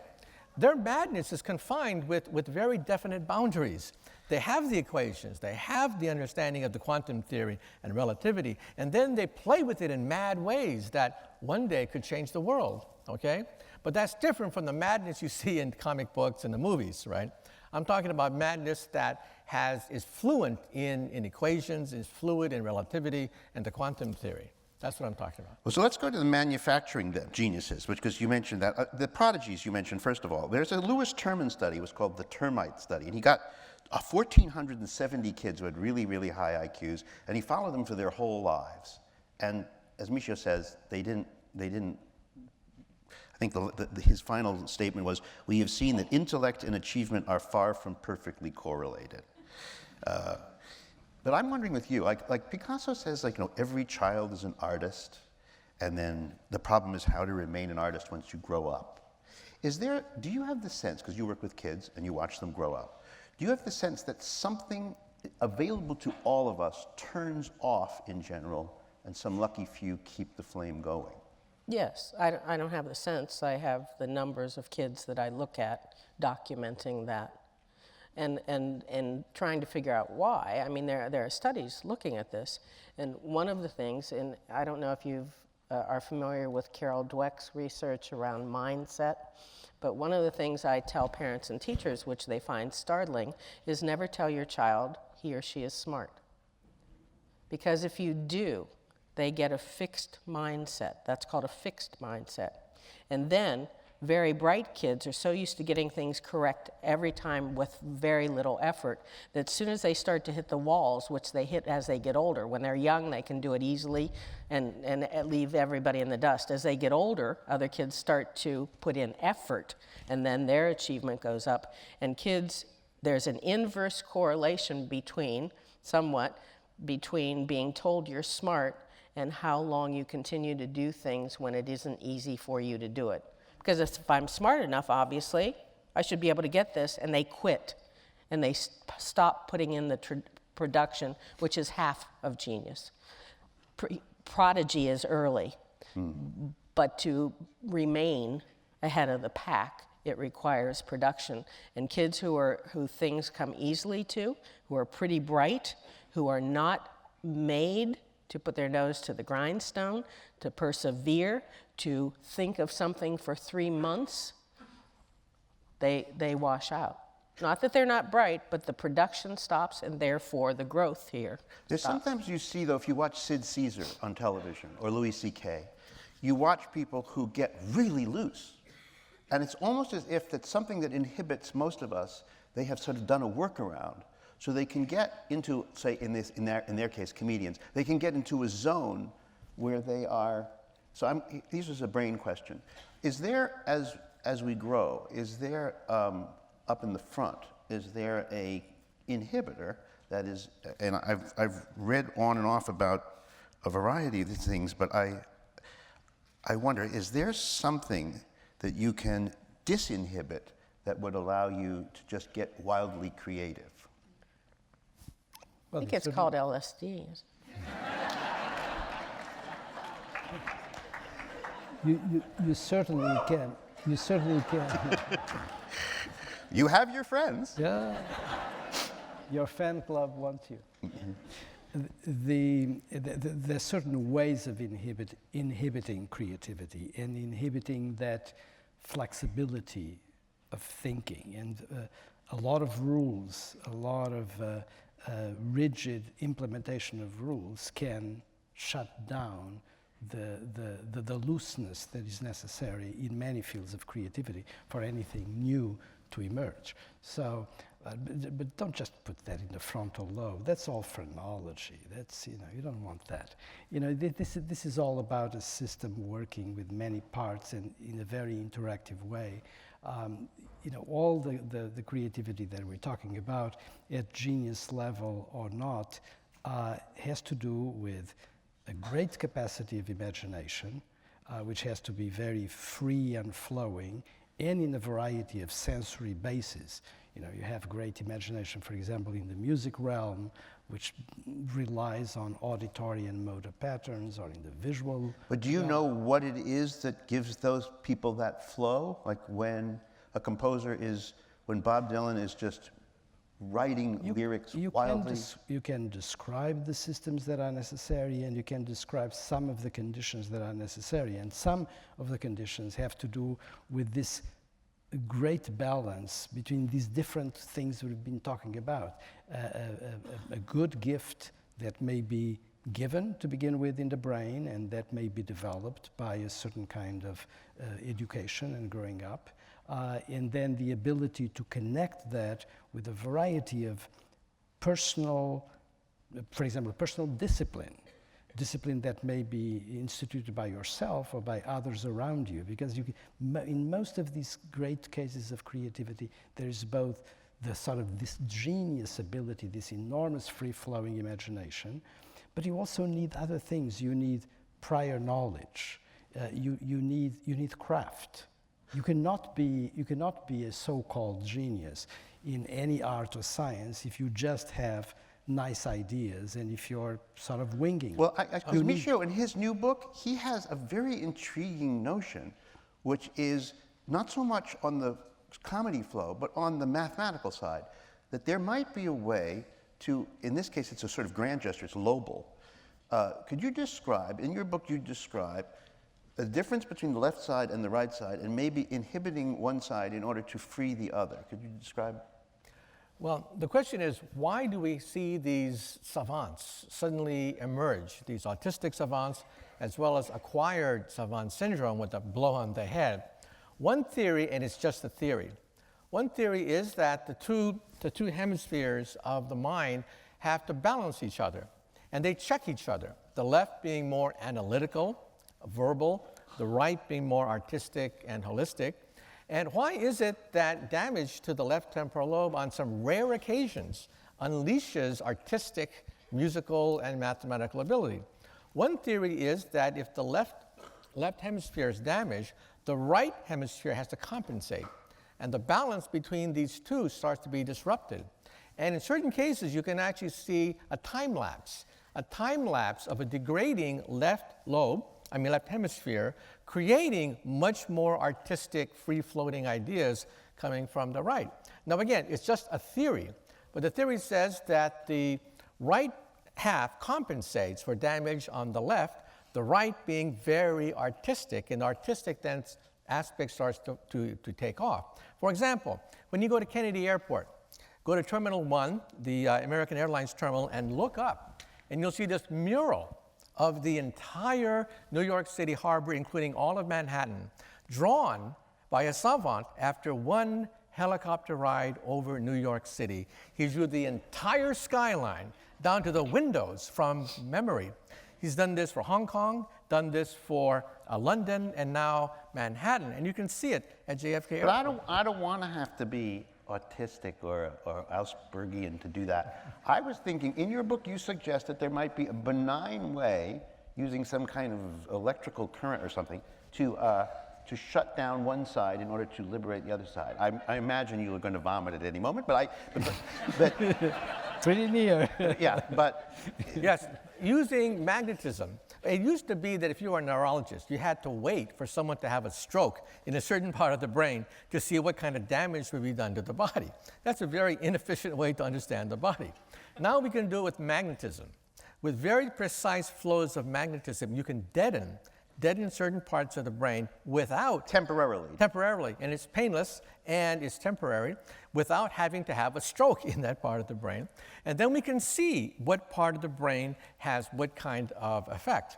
Speaker 2: Their madness is confined with very definite boundaries. They have the equations, they have the understanding of the quantum theory and relativity, and then they play with it in mad ways that one day could change the world, okay? But that's different from the madness you see in comic books and the movies, right? I'm talking about madness that is fluent in equations, is fluid in relativity and the quantum theory. That's what I'm talking about. Well,
Speaker 1: so let's go to the manufacturing geniuses, because you mentioned that. The prodigies you mentioned, first of all. There's a Lewis Terman study. It was called the Termite Study. And he got 1,470 kids who had really, really high IQs, and he followed them for their whole lives. And as Michio says, they didn't I think his final statement was, "We have seen that intellect and achievement are far from perfectly correlated." But I'm wondering with you, like Picasso says, like, every child is an artist, and then the problem is how to remain an artist once you grow up. Do you have the sense, because you work with kids and you watch them grow up, do you have the sense that something available to all of us turns off in general, and some lucky few keep the flame going?
Speaker 4: Yes, I don't have the sense. I have the numbers of kids that I look at documenting that and trying to figure out why. I mean, there are studies looking at this, and one of the things, and I don't know if you are familiar with Carol Dweck's research around mindset, but one of the things I tell parents and teachers, which they find startling, is never tell your child he or she is smart. Because if you do, they get a fixed mindset. That's called a fixed mindset. And then very bright kids are so used to getting things correct every time with very little effort that as soon as they start to hit the walls, which they hit as they get older, when they're young they can do it easily and leave everybody in the dust. As they get older, other kids start to put in effort, and then their achievement goes up. And kids, there's an inverse correlation between being told you're smart and how long you continue to do things when it isn't easy for you to do it. Because if I'm smart enough, obviously, I should be able to get this, and they quit, and they stop putting in the production, which is half of genius. Prodigy is early, but to remain ahead of the pack, it requires production. And kids who things come easily to, who are pretty bright, who are not made to put their nose to the grindstone, to persevere, to think of something for 3 months, they wash out. Not that they're not bright, but the production stops, and therefore the growth here
Speaker 1: There's
Speaker 4: stops.
Speaker 1: sometimes you see, though, if you watch Sid Caesar on television or Louis C.K., you watch people who get really loose. And it's almost as if that's something that inhibits most of us, they have sort of done a workaround. So they can get into, say, in their case, comedians, they can get into a zone where they are. So this is a brain question. Is there, as we grow, is there up in the front, is there a inhibitor that is? And I've read on and off about a variety of these things, but I wonder, is there something that you can disinhibit that would allow you to just get wildly creative?
Speaker 4: I think it's called LSD.
Speaker 3: You certainly can. You certainly can.
Speaker 1: You have your friends.
Speaker 3: Yeah. Your fan club wants you. There's certain ways of inhibiting creativity and inhibiting that flexibility of thinking. And a lot of rules, a lot of rigid implementation of rules can shut down the looseness that is necessary in many fields of creativity for anything new to emerge. So, but don't just put that in the frontal lobe. That's all phrenology. That's, you don't want that. This is all about a system working with many parts and in a very interactive way. All the creativity that we're talking about, at genius level or not, has to do with a great capacity of imagination, which has to be very free and flowing, and in a variety of sensory bases. You have great imagination, for example, in the music realm, which relies on auditory and motor patterns, or in the visual.
Speaker 1: But do you know what it is that gives those people that flow? Like when a composer when Bob Dylan is just writing lyrics wildly?
Speaker 3: You can describe the systems that are necessary, and you can describe some of the conditions that are necessary. And some of the conditions have to do with this great balance between these different things we've been talking about. A good gift that may be given to begin with in the brain, and that may be developed by a certain kind of education and growing up. And then the ability to connect that with a variety of personal, for example, personal discipline discipline that may be instituted by yourself or by others around you, because in most of these great cases of creativity, there is both the sort of this genius ability, this enormous free-flowing imagination, but you also need other things. You need prior knowledge. You need craft. You cannot be a so-called genius in any art or science if you just have nice ideas and if you're sort of winging.
Speaker 1: Well, Michio, in his new book, he has a very intriguing notion, which is not so much on the comedy flow, but on the mathematical side, that there might be a way to, in this case, it's a sort of grand gesture, it's lobal. Could you describe, in your book you describe, the difference between the left side and the right side, and maybe inhibiting one side in order to free the other? Could you describe?
Speaker 2: Well, the question is, why do we see these savants suddenly emerge, these autistic savants, as well as acquired savant syndrome with a blow on the head? One theory, and it's just a theory, one theory is that the two hemispheres of the mind have to balance each other, and they check each other, the left being more analytical, verbal, the right being more artistic and holistic. And why is it that damage to the left temporal lobe on some rare occasions unleashes artistic, musical, and mathematical ability? One theory is that if the left hemisphere is damaged, the right hemisphere has to compensate. And the balance between these two starts to be disrupted. And in certain cases, you can actually see a time lapse of a degrading left hemisphere, creating much more artistic, free-floating ideas coming from the right. Now again, it's just a theory, but the theory says that the right half compensates for damage on the left, the right being very artistic, and artistic then aspect starts to take off. For example, when you go to Kennedy Airport, go to Terminal 1, the American Airlines terminal, and look up, and you'll see this mural of the entire New York City harbor, including all of Manhattan, drawn by a savant after one helicopter ride over New York City. He drew the entire skyline down to the windows from memory. He's done this for Hong Kong, done this for London, and now Manhattan. And you can see it at JFK Airport.
Speaker 1: But I don't want to have to be autistic or Aspergian to do that. I was thinking, in your book, you suggest that there might be a benign way, using some kind of electrical current or something, to shut down one side in order to liberate the other side. I imagine you were going to vomit at any moment, but
Speaker 3: pretty near.
Speaker 1: Yeah, but
Speaker 2: yes, using magnetism. It used to be that if you were a neurologist, you had to wait for someone to have a stroke in a certain part of the brain to see what kind of damage would be done to the body. That's a very inefficient way to understand the body. Now we can do it with magnetism. With very precise flows of magnetism, you can deaden certain parts of the brain without... Temporarily, and it's painless and it's temporary, without having to have a stroke in that part of the brain. And then we can see what part of the brain has what kind of effect.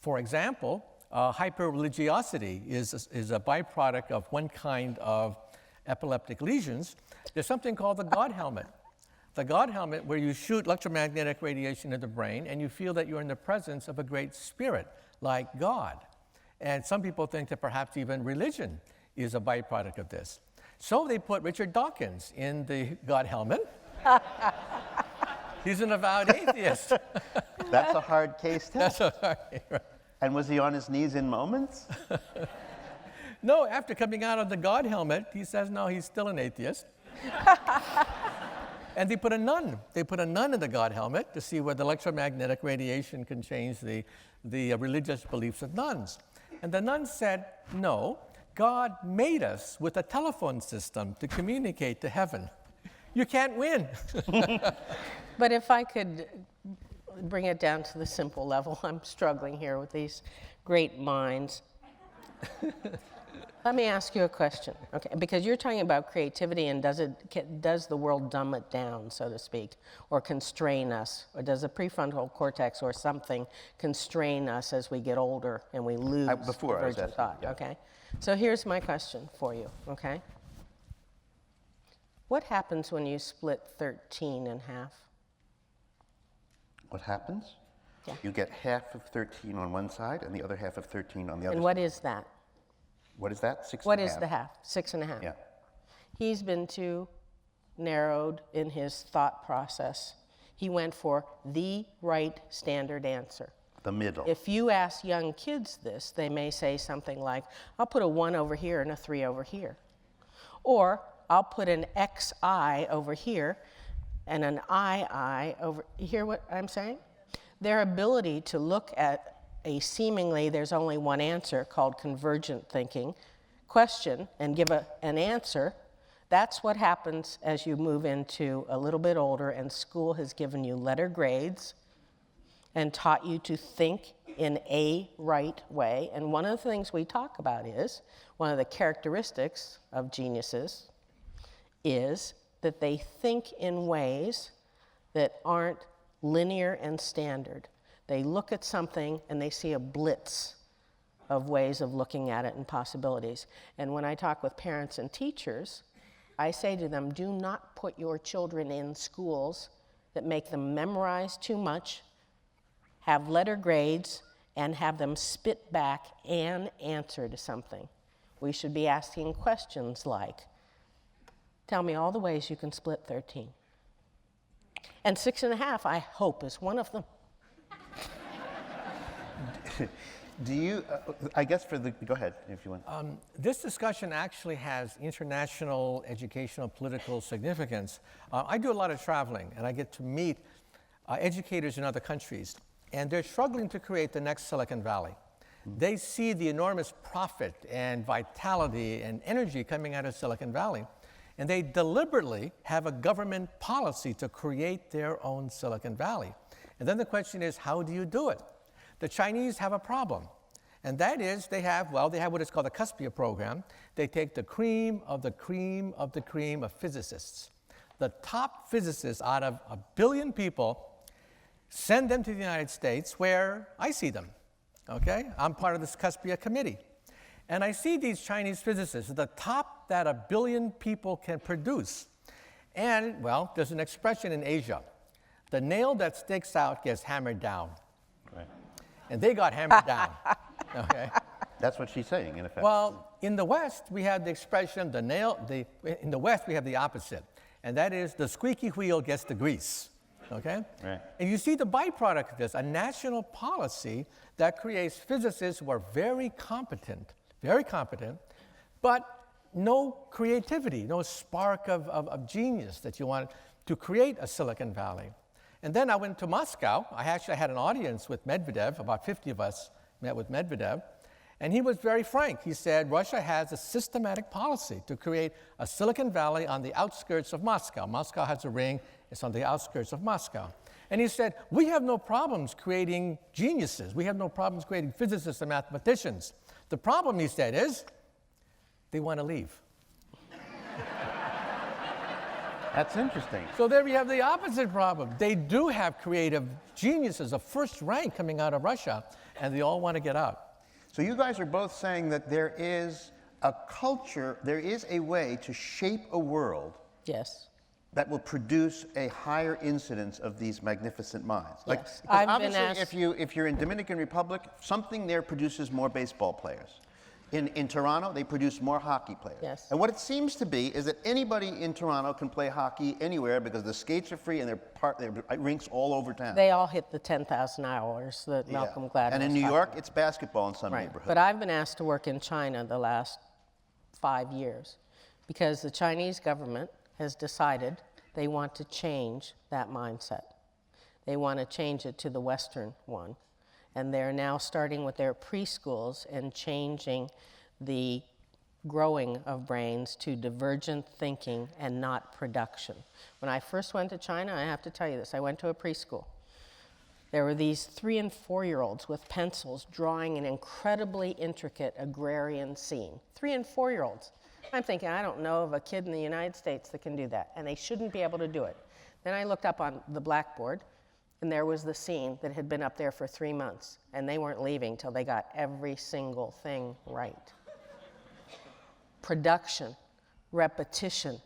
Speaker 2: For example, hyperreligiosity is a byproduct of one kind of epileptic lesions. There's something called the God helmet. The God helmet, where you shoot electromagnetic radiation into the brain and you feel that you're in the presence of a great spirit, like God. And some people think that perhaps even religion is a byproduct of this. So they put Richard Dawkins in the God helmet. He's an avowed atheist.
Speaker 1: that's a hard case test.
Speaker 2: That's a hard case, right.
Speaker 1: And was he on his knees in moments?
Speaker 2: No, after coming out of the God helmet, he says, no, he's still an atheist. And they put a nun. They put a nun in the God helmet to see whether electromagnetic radiation can change the religious beliefs of nuns. And the nun said, no, God made us with a telephone system to communicate to heaven. You can't win.
Speaker 4: But if I could bring it down to the simple level, I'm struggling here with these great minds. Let me ask you a question, okay? Because you're talking about creativity, and does the world dumb it down, so to speak, or constrain us, or does the prefrontal cortex or something constrain us as we get older and we lose divergent thought?
Speaker 1: Yeah.
Speaker 4: Okay. So here's my question for you, okay? What happens when you split 13 in half?
Speaker 1: What happens?
Speaker 4: Yeah.
Speaker 1: You get half of 13 on one side and the other half of 13 on the other
Speaker 4: And
Speaker 1: side.
Speaker 4: what is that?
Speaker 1: What is that? 6
Speaker 4: What
Speaker 1: and a
Speaker 4: is
Speaker 1: half?
Speaker 4: the half? 6.5.
Speaker 1: Yeah.
Speaker 4: He's been too narrowed in his thought process. He went for the right standard answer.
Speaker 1: The middle.
Speaker 4: If you ask young kids this, they may say something like, I'll put a 1 over here and a 3 over here. Or I'll put an XI over here and an II over. You hear what I'm saying? Their ability to look at a seemingly there's only one answer called convergent thinking question and give an answer, that's what happens as you move into a little bit older and school has given you letter grades and taught you to think in a right way. And one of the things we talk about is, one of the characteristics of geniuses is that they think in ways that aren't linear and standard. They look at something and they see a blitz of ways of looking at it and possibilities. And when I talk with parents and teachers, I say to them, do not put your children in schools that make them memorize too much, have letter grades, and have them spit back an answer to something. We should be asking questions like, tell me all the ways you can split 13. And 6.5, I hope, is one of them.
Speaker 1: Do you, I guess go ahead if you want.
Speaker 2: This discussion actually has international, educational, political significance. I do a lot of traveling, and I get to meet educators in other countries, and they're struggling to create the next Silicon Valley. They see the enormous profit and vitality and energy coming out of Silicon Valley, and they deliberately have a government policy to create their own Silicon Valley. And then the question is, how do you do it? The Chinese have a problem, and that is they have what is called the Cuspia program. They take the cream of the cream of the cream of physicists. The top physicists out of 1 billion people, send them to the United States where I see them, okay? I'm part of this Cuspia committee. And I see these Chinese physicists, the top that 1 billion people can produce. And, well, there's an expression in Asia. The nail that sticks out gets hammered down.
Speaker 1: Right.
Speaker 2: And they got hammered down, okay?
Speaker 1: That's what she's saying, in effect.
Speaker 2: Well, in the West, we have the expression, in the West, we have the opposite. And that is the squeaky wheel gets the grease, okay?
Speaker 1: Right.
Speaker 2: And you see the byproduct of this, a national policy that creates physicists who are very competent, but no creativity, no spark of genius that you want to create a Silicon Valley. And then I went to Moscow. I actually had an audience with Medvedev. About 50 of us met with Medvedev. And he was very frank. He said, Russia has a systematic policy to create a Silicon Valley on the outskirts of Moscow. Moscow has a ring. It's on the outskirts of Moscow. And he said, we have no problems creating geniuses. We have no problems creating physicists and mathematicians. The problem, he said, is they want to leave.
Speaker 1: That's interesting.
Speaker 2: So there we have the opposite problem. They do have creative geniuses of first rank coming out of Russia, and they all want to get out.
Speaker 1: So you guys are both saying that there is a culture, there is a way to shape a world
Speaker 4: Yes.
Speaker 1: that will produce a higher incidence of these magnificent minds. Like,
Speaker 4: Yes.
Speaker 1: because
Speaker 4: I've been
Speaker 1: obviously,
Speaker 4: asked-
Speaker 1: if you're in Dominican Republic, something there produces more baseball players. In Toronto, they produce more hockey players.
Speaker 4: Yes.
Speaker 1: And what it seems to be is that anybody in Toronto can play hockey anywhere because the skates are free and there are rinks all over town.
Speaker 4: They all hit the 10,000 hours that
Speaker 1: Yeah.
Speaker 4: Malcolm Gladwell
Speaker 1: And in
Speaker 4: was
Speaker 1: New
Speaker 4: talking
Speaker 1: York,
Speaker 4: about.
Speaker 1: it's basketball in some
Speaker 4: Right.
Speaker 1: neighborhoods.
Speaker 4: But I've been asked to work in China the last 5 years because the Chinese government has decided they want to change that mindset. They want to change it to the Western one. And they're now starting with their preschools and changing the growing of brains to divergent thinking and not production. When I first went to China, I have to tell you this, I went to a preschool. There were these 3- and 4-year-olds with pencils drawing an incredibly intricate agrarian scene. 3- and 4-year-olds. I'm thinking, I don't know of a kid in the United States that can do that, and they shouldn't be able to do it. Then I looked up on the blackboard, and there was the scene that had been up there for 3 months, and they weren't leaving till they got every single thing right. Production, repetition,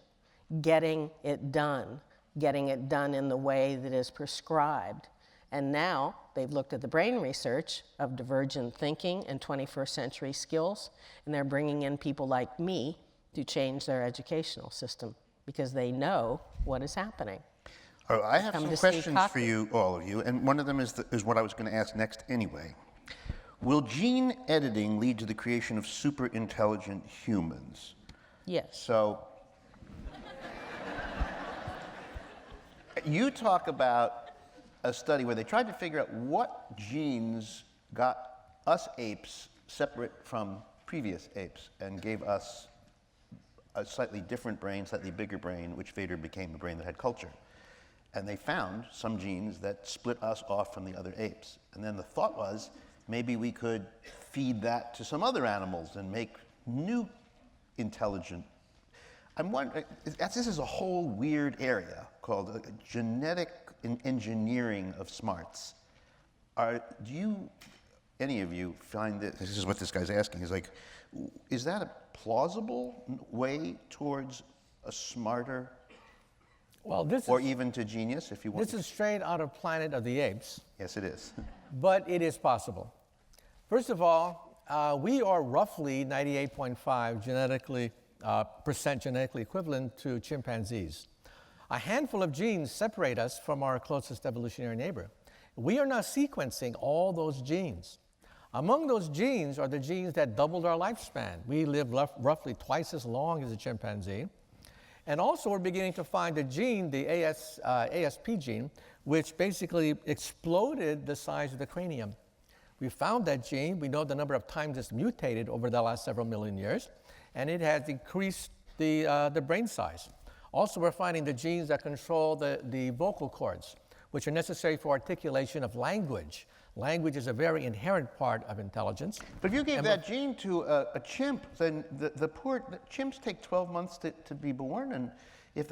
Speaker 4: getting it done in the way that is prescribed. And now they've looked at the brain research of divergent thinking and 21st century skills, and they're bringing in people like me to change their educational system because they know what is happening.
Speaker 1: All right, I have
Speaker 4: Come
Speaker 1: some
Speaker 4: to see
Speaker 1: questions for
Speaker 4: Kaku.
Speaker 1: you, all of you, and one of them is what I was going to ask next anyway. Will gene editing lead to the creation of super intelligent humans?
Speaker 4: Yes.
Speaker 1: So, you talk about a study where they tried to figure out what genes got us apes separate from previous apes and gave us a slightly different brain, slightly bigger brain, which later became a brain that had culture. And they found some genes that split us off from the other apes. And then the thought was, maybe we could feed that to some other animals and make new intelligent. I'm wondering, this is a whole weird area called genetic engineering of smarts. Do you, any of you, find that, this is what this guy's asking, is like, is that a plausible way towards a smarter,
Speaker 2: Well, this
Speaker 1: or
Speaker 2: is,
Speaker 1: even to genius, if you want?
Speaker 2: this is straight out of Planet of the Apes,
Speaker 1: Yes, it is.
Speaker 2: but it is possible. First of all, we are roughly 98.5 percent genetically equivalent to chimpanzees. A handful of genes separate us from our closest evolutionary neighbor. We are now sequencing all those genes. Among those genes are the genes that doubled our lifespan. We live roughly twice as long as a chimpanzee. And also we're beginning to find a gene, the ASP gene, which basically exploded the size of the cranium. We found that gene. We know the number of times it's mutated over the last several million years, and it has increased the brain size. Also, we're finding the genes that control the vocal cords, which are necessary for articulation of language. Language is a very inherent part of intelligence.
Speaker 1: But if you gave that gene to a chimp, then the chimps take 12 months to be born, and if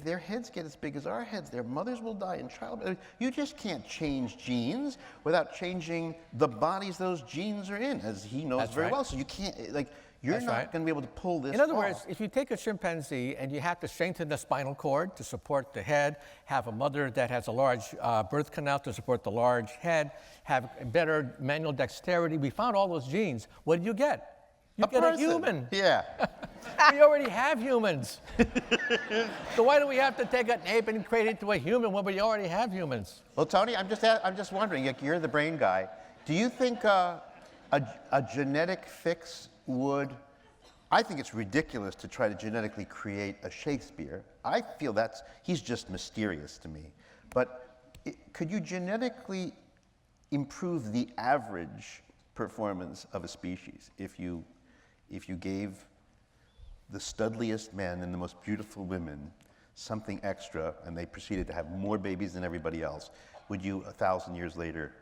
Speaker 1: their heads get as big as our heads, their mothers will die in childbirth. You just can't change genes without changing the bodies those genes are in, as he knows
Speaker 2: That's
Speaker 1: very
Speaker 2: right.
Speaker 1: well. So you can't, you're
Speaker 2: That's
Speaker 1: not
Speaker 2: right.
Speaker 1: going to be able to pull this
Speaker 2: In other
Speaker 1: off.
Speaker 2: words, if you take a chimpanzee and you have to strengthen the spinal cord to support the head, have a mother that has a large birth canal to support the large head, have better manual dexterity, we found all those genes. What do you get? You get a human.
Speaker 1: Yeah.
Speaker 2: We already have humans. So why do we have to take an ape and create it to a human when we already have humans?
Speaker 1: Well, Tony, I'm just wondering, you're the brain guy. Do you think a genetic fix would? I think it's ridiculous to try to genetically create a Shakespeare. I feel he's just mysterious to me. But could you genetically improve the average performance of a species if you gave the studliest men and the most beautiful women something extra and they proceeded to have more babies than everybody else? Would you, 1,000 years later,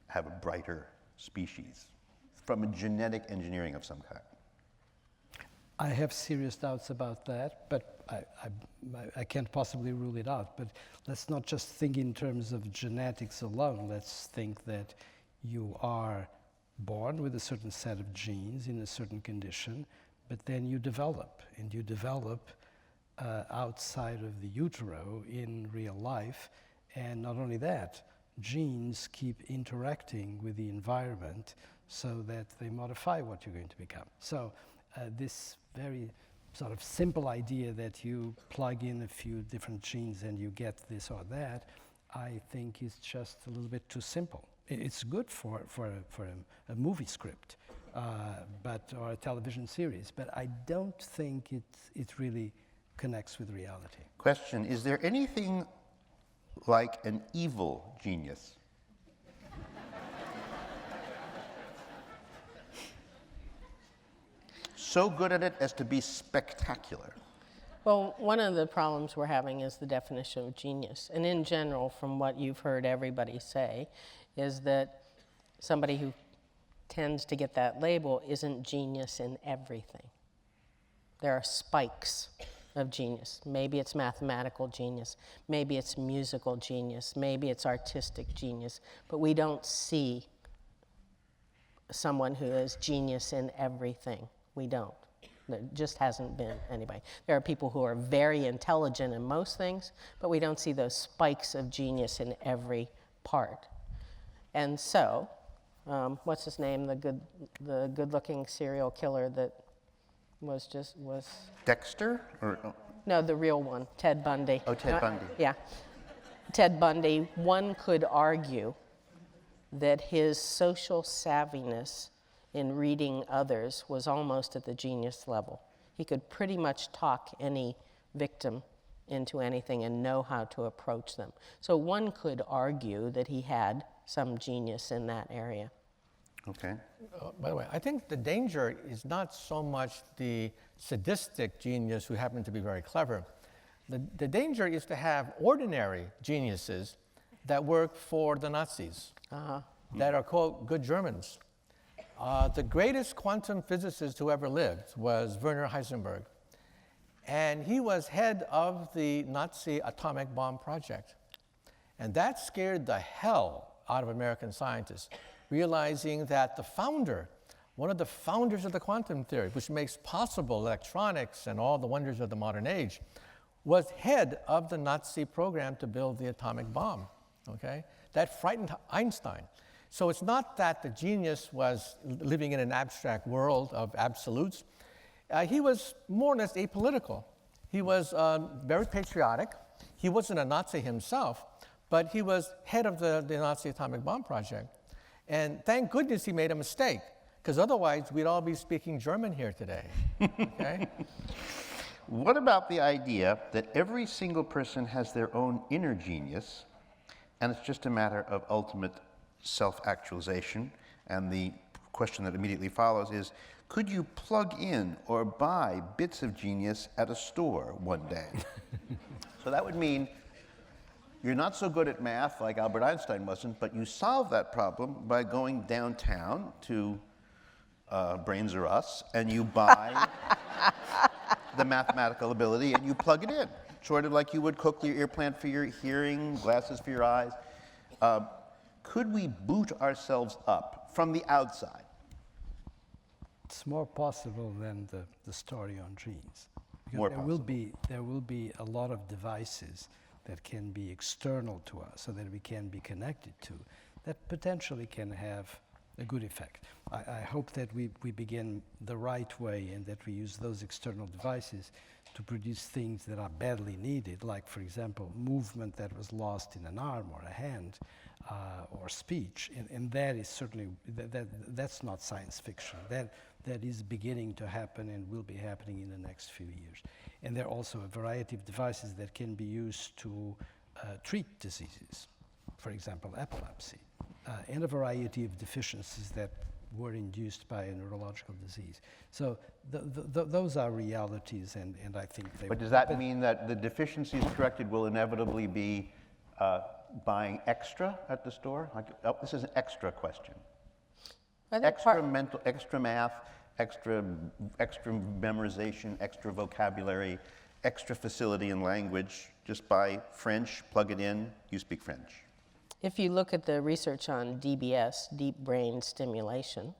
Speaker 1: have a brighter species from a genetic engineering of some kind?
Speaker 3: I have serious doubts about that, but I can't possibly rule it out. But let's not just think in terms of genetics alone. Let's think that you are born with a certain set of genes in a certain condition, but then you develop, and you develop outside of the utero in real life. And not only that, genes keep interacting with the environment so that they modify what you're going to become. So this very sort of simple idea that you plug in a few different genes and you get this or that, I think is just a little bit too simple. It's good for a movie script, or a television series, but I don't think it really connects with reality.
Speaker 1: Question, is there anything like an evil genius? So good at it as to be spectacular?
Speaker 4: Well, one of the problems we're having is the definition of genius. And in general, from what you've heard everybody say, is that somebody who tends to get that label isn't genius in everything. There are spikes of genius. Maybe it's mathematical genius, maybe it's musical genius, maybe it's artistic genius, but we don't see someone who is genius in everything. We don't. There just hasn't been anybody. There are people who are very intelligent in most things, but we don't see those spikes of genius in every part. And so, what's his name, the good-looking serial killer that was
Speaker 1: Dexter? Or,
Speaker 4: no, the real one, Ted Bundy.
Speaker 1: Oh, Ted Bundy.
Speaker 4: Yeah. Ted Bundy, one could argue that his social savviness in reading others was almost at the genius level. He could pretty much talk any victim into anything and know how to approach them. So one could argue that he had some genius in that area.
Speaker 1: Okay.
Speaker 2: By the way, I think the danger is not so much the sadistic genius who happen to be very clever. The danger is to have ordinary geniuses that work for the Nazis, that are, quote, good Germans. The greatest quantum physicist who ever lived was Werner Heisenberg. And he was head of the Nazi atomic bomb project. And that scared the hell out of American scientists, realizing that the founder, one of the founders of the quantum theory, which makes possible electronics and all the wonders of the modern age, was head of the Nazi program to build the atomic bomb, okay? That frightened Einstein. So it's not that the genius was living in an abstract world of absolutes. He was more or less apolitical. He was very patriotic. He wasn't a Nazi himself, but he was head of the Nazi atomic bomb project. And thank goodness he made a mistake, because otherwise we'd all be speaking German here today, okay?
Speaker 1: What about the idea that every single person has their own inner genius, and it's just a matter of ultimate self-actualization? And the question that immediately follows is, could you plug in or buy bits of genius at a store one day? So that would mean you're not so good at math like Albert Einstein wasn't, but you solve that problem by going downtown to Brains R Us, and you buy the mathematical ability and you plug it in, sort of like you would cochlear implant for your hearing, glasses for your eyes. Could we boot ourselves up from the outside?
Speaker 3: It's more possible than the story on genes. Because
Speaker 1: More
Speaker 3: there will be a lot of devices that can be external to us, so that we can be connected to, that potentially can have a good effect. I hope that we begin the right way and that we use those external devices to produce things that are badly needed, like, for example, movement that was lost in an arm or a hand, or speech. And that is certainly, that's not science fiction. That is beginning to happen and will be happening in the next few years. And there are also a variety of devices that can be used to treat diseases, for example, epilepsy, and a variety of deficiencies that were induced by a neurological disease. So those are realities, and I think they...
Speaker 1: But does that mean that the deficiencies corrected will inevitably be buying extra at the store? Like, oh, this is an extra question. Extra mental, extra math, extra memorization, extra vocabulary, extra facility in language. Just buy French, plug it in, you speak French.
Speaker 4: If you look at the research on DBS, deep brain stimulation,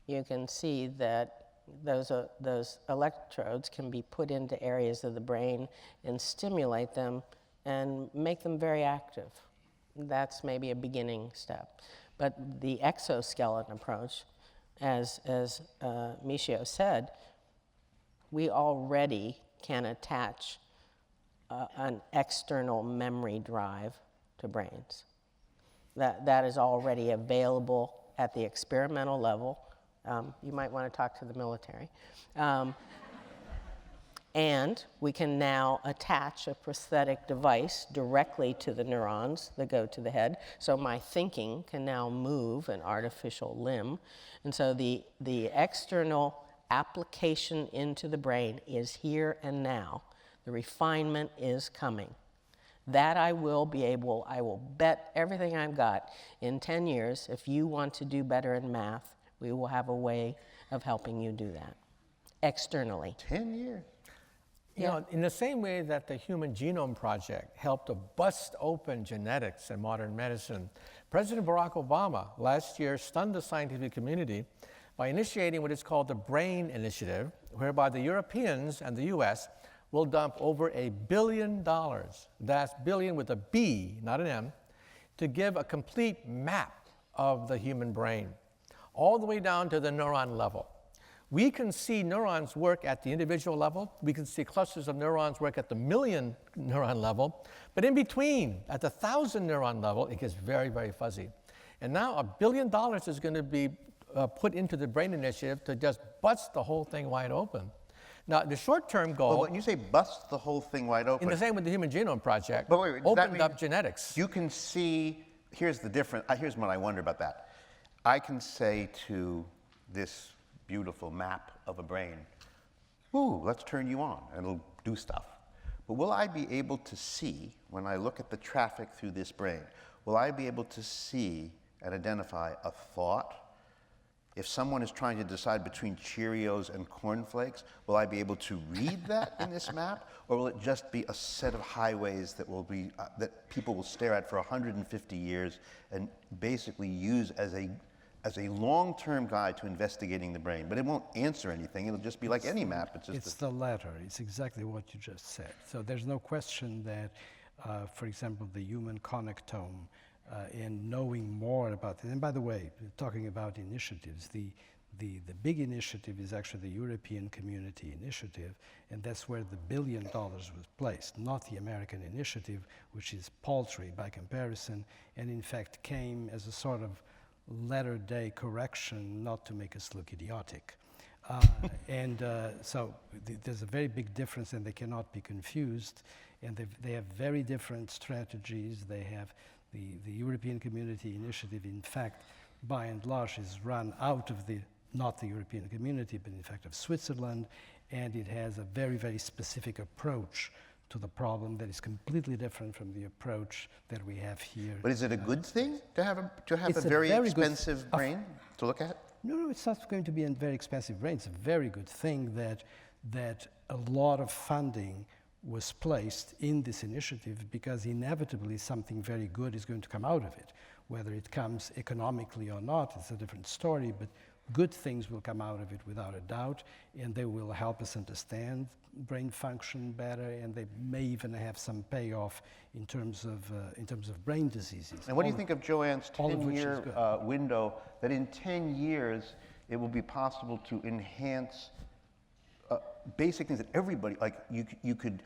Speaker 4: you can see that those electrodes can be put into areas of the brain and stimulate them and make them very active. That's maybe a beginning step. But the exoskeleton approach, as Michio said, we already can attach an external memory drive to brains. That is already available at the experimental level. You might want to talk to the military. And we can now attach a prosthetic device directly to the neurons that go to the head. So my thinking can now move an artificial limb. And so the external application into the brain is here and now. The refinement is coming. That I will bet everything I've got in 10 years, if you want to do better in math, we will have a way of helping you do that externally.
Speaker 1: 10 years.
Speaker 2: You know, in the same way that the Human Genome Project helped to bust open genetics and modern medicine, President Barack Obama last year stunned the scientific community by initiating what is called the BRAIN Initiative, whereby the Europeans and the US will dump over $1 billion, that's billion with a B, not an M, to give a complete map of the human brain, all the way down to the neuron level. We can see neurons work at the individual level. We can see clusters of neurons work at the million neuron level. But in between, at the 1,000 neuron level, it gets very, very fuzzy. And now $1 billion is going to be put into the Brain Initiative to just bust the whole thing wide open. Now, the short-term goal...
Speaker 1: Well, when you say bust the whole thing wide open...
Speaker 2: In the same with the Human Genome Project,
Speaker 1: but wait,
Speaker 2: opened up genetics.
Speaker 1: You can see... Here's the difference. Here's what I wonder about that. I can say to this beautiful map of a brain, ooh, let's turn you on, and it'll do stuff. But will I be able to see, when I look at the traffic through this brain, will I be able to see and identify a thought? If someone is trying to decide between Cheerios and cornflakes, will I be able to read that in this map? Or will it just be a set of highways that will be, that people will stare at for 150 years and basically use as a long-term guide to investigating the brain? But it won't answer anything. It'll just be like any map.
Speaker 3: It's the latter. It's exactly what you just said. So there's no question that, for example, the human connectome, in knowing more about it. And by the way, talking about initiatives, the big initiative is actually the European Community Initiative, and that's where the $1 billion was placed, not the American initiative, which is paltry by comparison, and in fact came as a sort of latter-day correction not to make us look idiotic. So there's a very big difference, and they cannot be confused, and they have very different strategies. They have the European Community Initiative, in fact, by and large, is run out of not the European Community, but in fact of Switzerland, and it has a very, very specific approach to the problem that is completely different from the approach that we have here.
Speaker 1: But is it a good thing to have a very expensive brain to look at?
Speaker 3: No, it's not going to be a very expensive brain. It's a very good thing that a lot of funding was placed in this initiative, because inevitably something very good is going to come out of it. Whether it comes economically or not, it's a different story, but good things will come out of it without a doubt, and they will help us understand brain function better, and they may even have some payoff in terms of brain diseases.
Speaker 1: And what do you think of JoAnn's 10-year window, that in 10 years it will be possible to enhance basic things that everybody, like you could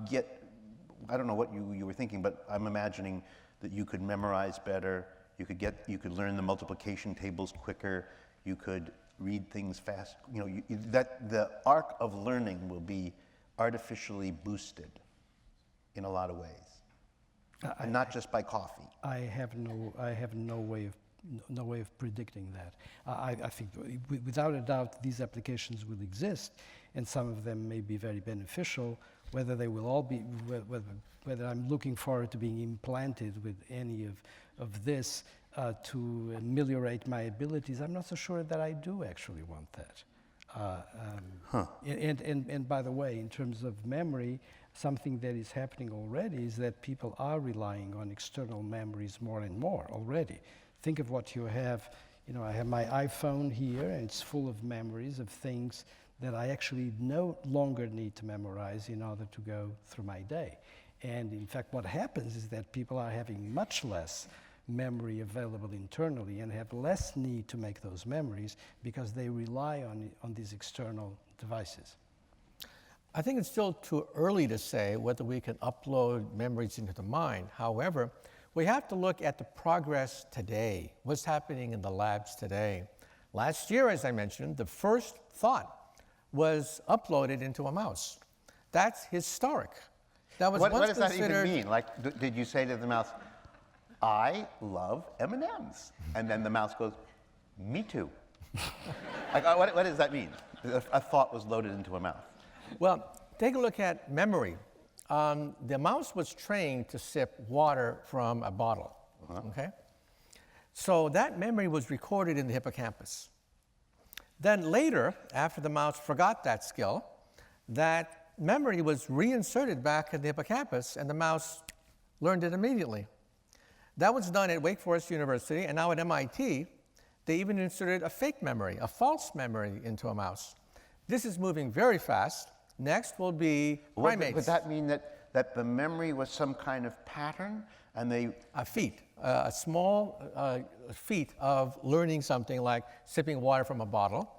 Speaker 1: get, I don't know what you were thinking, but I'm imagining that you could memorize better, you could learn the multiplication tables quicker, you could read things fast, that the arc of learning will be artificially boosted in a lot of ways, and not just by coffee.
Speaker 3: I have no way of predicting that. I think without a doubt these applications will exist, and some of them may be very beneficial. Whether they will all be, whether I'm looking forward to being implanted with any of this to ameliorate my abilities, I'm not so sure that I do actually want that. And by the way, in terms of memory, something that is happening already is that people are relying on external memories more and more already. Think of what you have. I have my iPhone here, and it's full of memories of things that I actually no longer need to memorize in order to go through my day. And in fact, what happens is that people are having much less memory available internally and have less need to make those memories because they rely on these external devices.
Speaker 2: I think it's still too early to say whether we can upload memories into the mind. However, we have to look at the progress today, what's happening in the labs today. Last year, as I mentioned, the first thought was uploaded into a mouse. That's historic. That was
Speaker 1: what
Speaker 2: once
Speaker 1: does that
Speaker 2: considered...
Speaker 1: even mean? Like, did you say to the mouse, I love M&Ms? And then the mouse goes, me too. Like, what does that mean? A thought was loaded into a mouth.
Speaker 2: Well, take a look at memory. The mouse was trained to sip water from a bottle, okay? So that memory was recorded in the hippocampus. Then later, after the mouse forgot that skill, that memory was reinserted back in the hippocampus, and the mouse learned it immediately. That was done at Wake Forest University, and now at MIT, they even inserted a fake memory, a false memory into a mouse. This is moving very fast. Next will be primates.
Speaker 1: Would that mean that that the memory was some kind of pattern, and they...
Speaker 2: A feat, a small feat of learning something like sipping water from a bottle.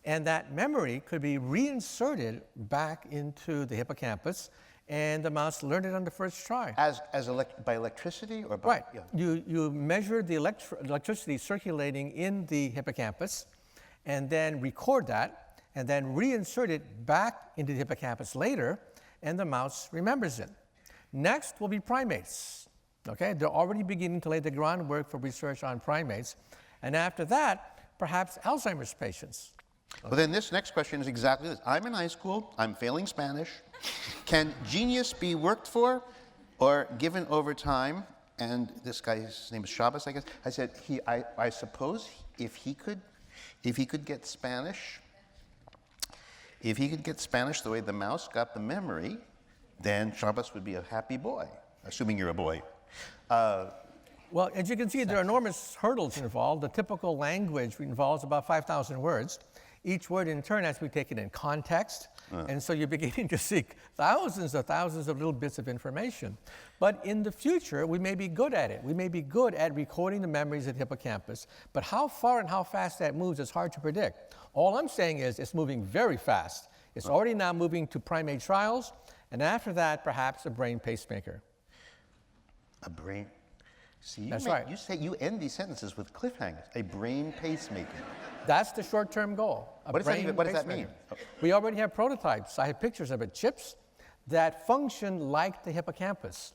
Speaker 2: And that memory could be reinserted back into the hippocampus, and the mouse learned it on the first try.
Speaker 1: By electricity or by...
Speaker 2: Right.
Speaker 1: Yeah.
Speaker 2: You measure the electricity circulating in the hippocampus, and then record that, and then reinsert it back into the hippocampus later, and the mouse remembers it. Next will be primates. Okay, they're already beginning to lay the groundwork for research on primates. And after that, perhaps Alzheimer's patients.
Speaker 1: Well, then this next question is exactly this. I'm in high school, I'm failing Spanish. Can genius be worked for or given over time? And this guy, his name is Chavez, I guess. I said, I suppose if he could get Spanish, the way the mouse got the memory, then Chavez would be a happy boy, assuming you're a boy.
Speaker 2: Well, as you can see, there are enormous hurdles involved. The typical language involves about 5,000 words. Each word in turn has to be taken in context, and so you're beginning to seek thousands of little bits of information. But in the future, we may be good at it. We may be good at recording the memories of the hippocampus, but how far and how fast that moves is hard to predict. All I'm saying is it's moving very fast. It's already now moving to primate trials, and after that, perhaps a brain pacemaker.
Speaker 1: A brain. See,
Speaker 2: That's right.
Speaker 1: You end these sentences with cliffhangers. A brain pacemaker.
Speaker 2: That's the short-term goal.
Speaker 1: What does that mean?
Speaker 2: We already have prototypes. I have pictures of it. Chips that function like the hippocampus.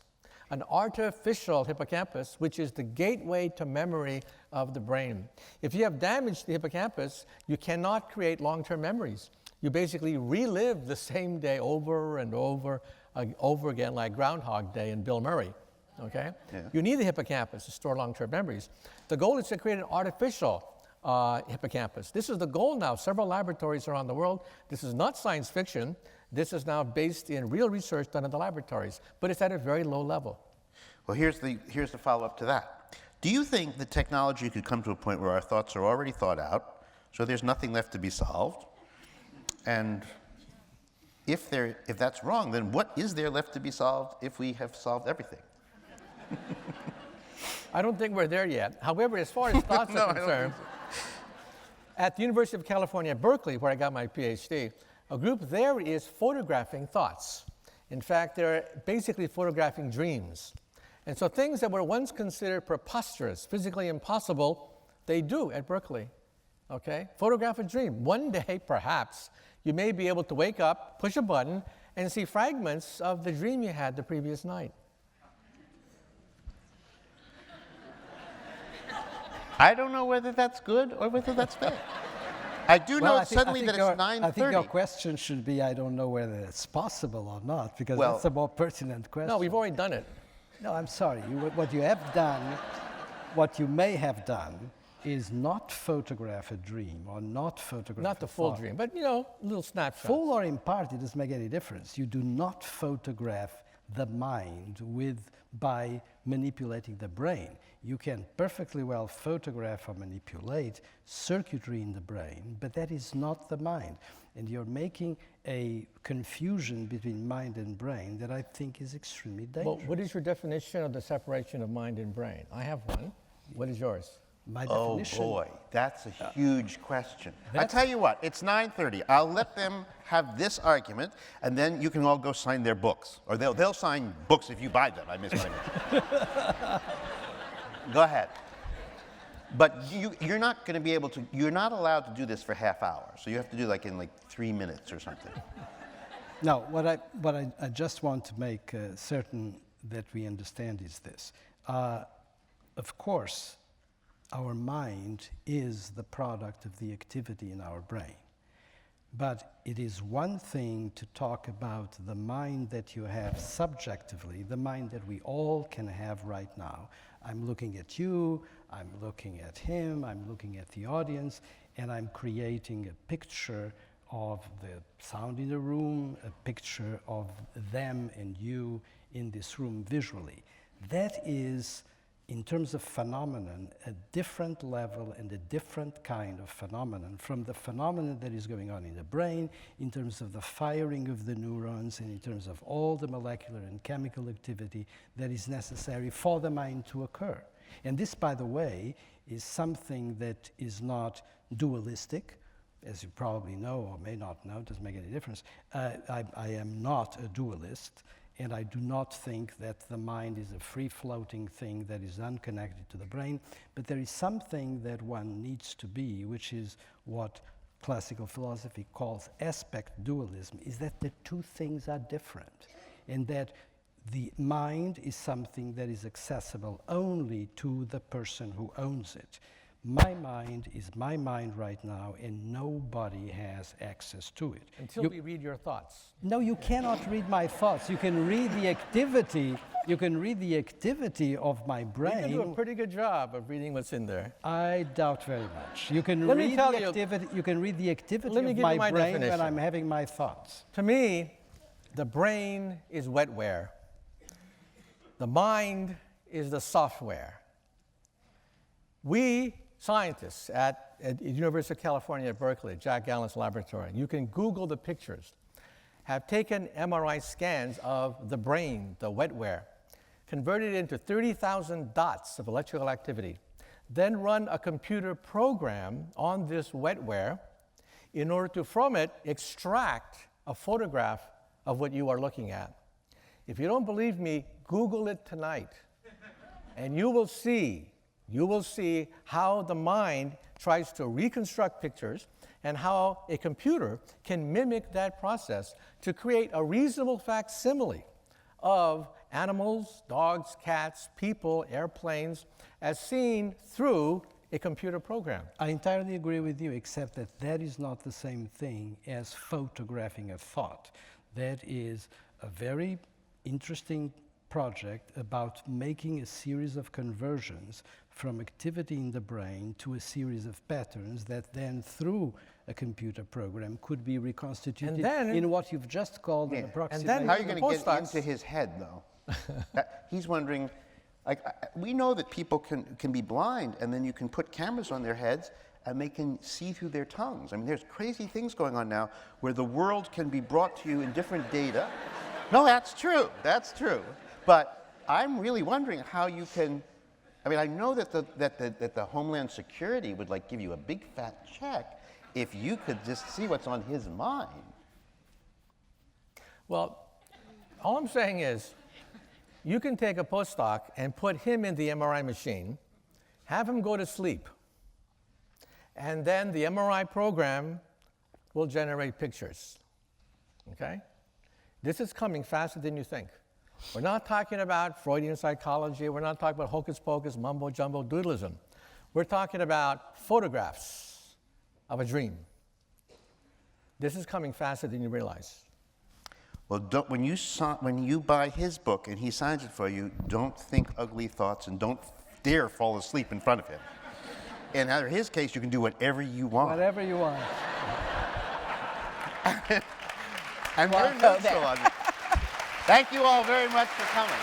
Speaker 2: An artificial hippocampus, which is the gateway to memory of the brain. If you have damaged the hippocampus, you cannot create long-term memories. You basically relive the same day over and over again, like Groundhog Day and Bill Murray. Okay?
Speaker 1: Yeah.
Speaker 2: You need the hippocampus to store long-term memories. The goal is to create an artificial hippocampus. This is the goal now. Several laboratories around the world. This is not science fiction. This is now based in real research done in the laboratories, but it's at a very low level.
Speaker 1: Well, here's the follow-up to that. Do you think the technology could come to a point where our thoughts are already thought out, so there's nothing left to be solved? And if that's wrong, then what is there left to be solved if we have solved everything?
Speaker 2: I don't think we're there yet. However, as far as thoughts are concerned, at the University of California, Berkeley, where I got my PhD, a group there is photographing thoughts. In fact, they're basically photographing dreams. And so things that were once considered preposterous, physically impossible, they do at Berkeley. Okay? Photograph a dream. One day, perhaps, you may be able to wake up, push a button, and see fragments of the dream you had the previous night.
Speaker 1: I don't know whether that's good or whether that's bad. I do know
Speaker 3: I think
Speaker 1: that it's 9:30.
Speaker 3: I think your question should be, I don't know whether it's possible or not, because that's a more pertinent question.
Speaker 2: No, we've already done it.
Speaker 3: No, I'm sorry. What you have done, what you may have done, is not photograph a dream or not photograph
Speaker 2: Not the
Speaker 3: a
Speaker 2: full
Speaker 3: thought.
Speaker 2: dream, but, you know, little snapshots.
Speaker 3: Full or in part, it doesn't make any difference. You do not photograph the mind by manipulating the brain. You can perfectly well photograph or manipulate circuitry in the brain, but that is not the mind. And you're making a confusion between mind and brain that I think is extremely dangerous.
Speaker 2: Well, what is your definition of the separation of mind and brain? I have one. What is yours?
Speaker 3: My definition.
Speaker 1: Oh boy, that's a huge question. I tell you what, it's 9:30. I'll let them have this argument, and then you can all go sign their books, or they'll sign books if you buy them. I miss what I mean. Go ahead. But you're not going to be able to. You're not allowed to do this for half hour. So you have to do in 3 minutes or something.
Speaker 3: No, what I just want to make certain that we understand is this. Of course, our mind is the product of the activity in our brain. But it is one thing to talk about the mind that you have subjectively, the mind that we all can have right now. I'm looking at you, I'm looking at him, I'm looking at the audience, and I'm creating a picture of the sound in the room, a picture of them and you in this room visually. That is in terms of phenomenon, a different level and a different kind of phenomenon from the phenomenon that is going on in the brain, in terms of the firing of the neurons, and in terms of all the molecular and chemical activity that is necessary for the mind to occur. And this, by the way, is something that is not dualistic. As you probably know or may not know, it doesn't make any difference. I am not a dualist. And I do not think that the mind is a free-floating thing that is unconnected to the brain, but there is something that one needs to be, which is what classical philosophy calls aspect dualism, is that the two things are different, and that the mind is something that is accessible only to the person who owns it. My mind is my mind right now, and nobody has access to it.
Speaker 2: Until we read your thoughts.
Speaker 3: No, you cannot read my thoughts. You can read the activity. You can read the activity of my brain.
Speaker 2: You can do a pretty good job of reading what's in there.
Speaker 3: I doubt very much. You can
Speaker 2: Let me
Speaker 3: read
Speaker 2: tell
Speaker 3: the
Speaker 2: you-
Speaker 3: activity. You can read the activity
Speaker 2: Let me
Speaker 3: of
Speaker 2: give you
Speaker 3: my
Speaker 2: my
Speaker 3: brain when
Speaker 2: definition.
Speaker 3: I'm having my thoughts.
Speaker 2: To me, the brain is wetware. The mind is the software. We scientists at University of California at Berkeley, Jack Gallen's laboratory, you can Google the pictures, have taken MRI scans of the brain, the wetware, converted it into 30,000 dots of electrical activity, then run a computer program on this wetware in order to, from it, extract a photograph of what you are looking at. If you don't believe me, Google it tonight, and you will see how the mind tries to reconstruct pictures and how a computer can mimic that process to create a reasonable facsimile of animals, dogs, cats, people, airplanes, as seen through a computer program.
Speaker 3: I entirely agree with you, except that that is not the same thing as photographing a thought. That is a very interesting project about making a series of conversions from activity in the brain to a series of patterns that then, through a computer program, could be reconstituted in what you've just called an approximation.
Speaker 1: How are you going to get into his head, though? He's wondering, like, we know that people can be blind, and then you can put cameras on their heads, and they can see through their tongues. I mean, there's crazy things going on now where the world can be brought to you in different data. No, that's true. That's true. But I'm really wondering how you can. I mean, I know that the Homeland Security would like give you a big fat check if you could just see what's on his mind.
Speaker 2: Well, all I'm saying is, you can take a postdoc and put him in the MRI machine, have him go to sleep, and then the MRI program will generate pictures. Okay? This is coming faster than you think. We're not talking about Freudian psychology. We're not talking about hocus pocus, mumbo jumbo, doodlism. We're talking about photographs of a dream. This is coming faster than you realize.
Speaker 1: Well, when you buy his book and he signs it for you, don't think ugly thoughts and don't dare fall asleep in front of him. In his case, you can do whatever you want.
Speaker 3: Whatever you want.
Speaker 1: And we're so on. Thank you all very much for coming.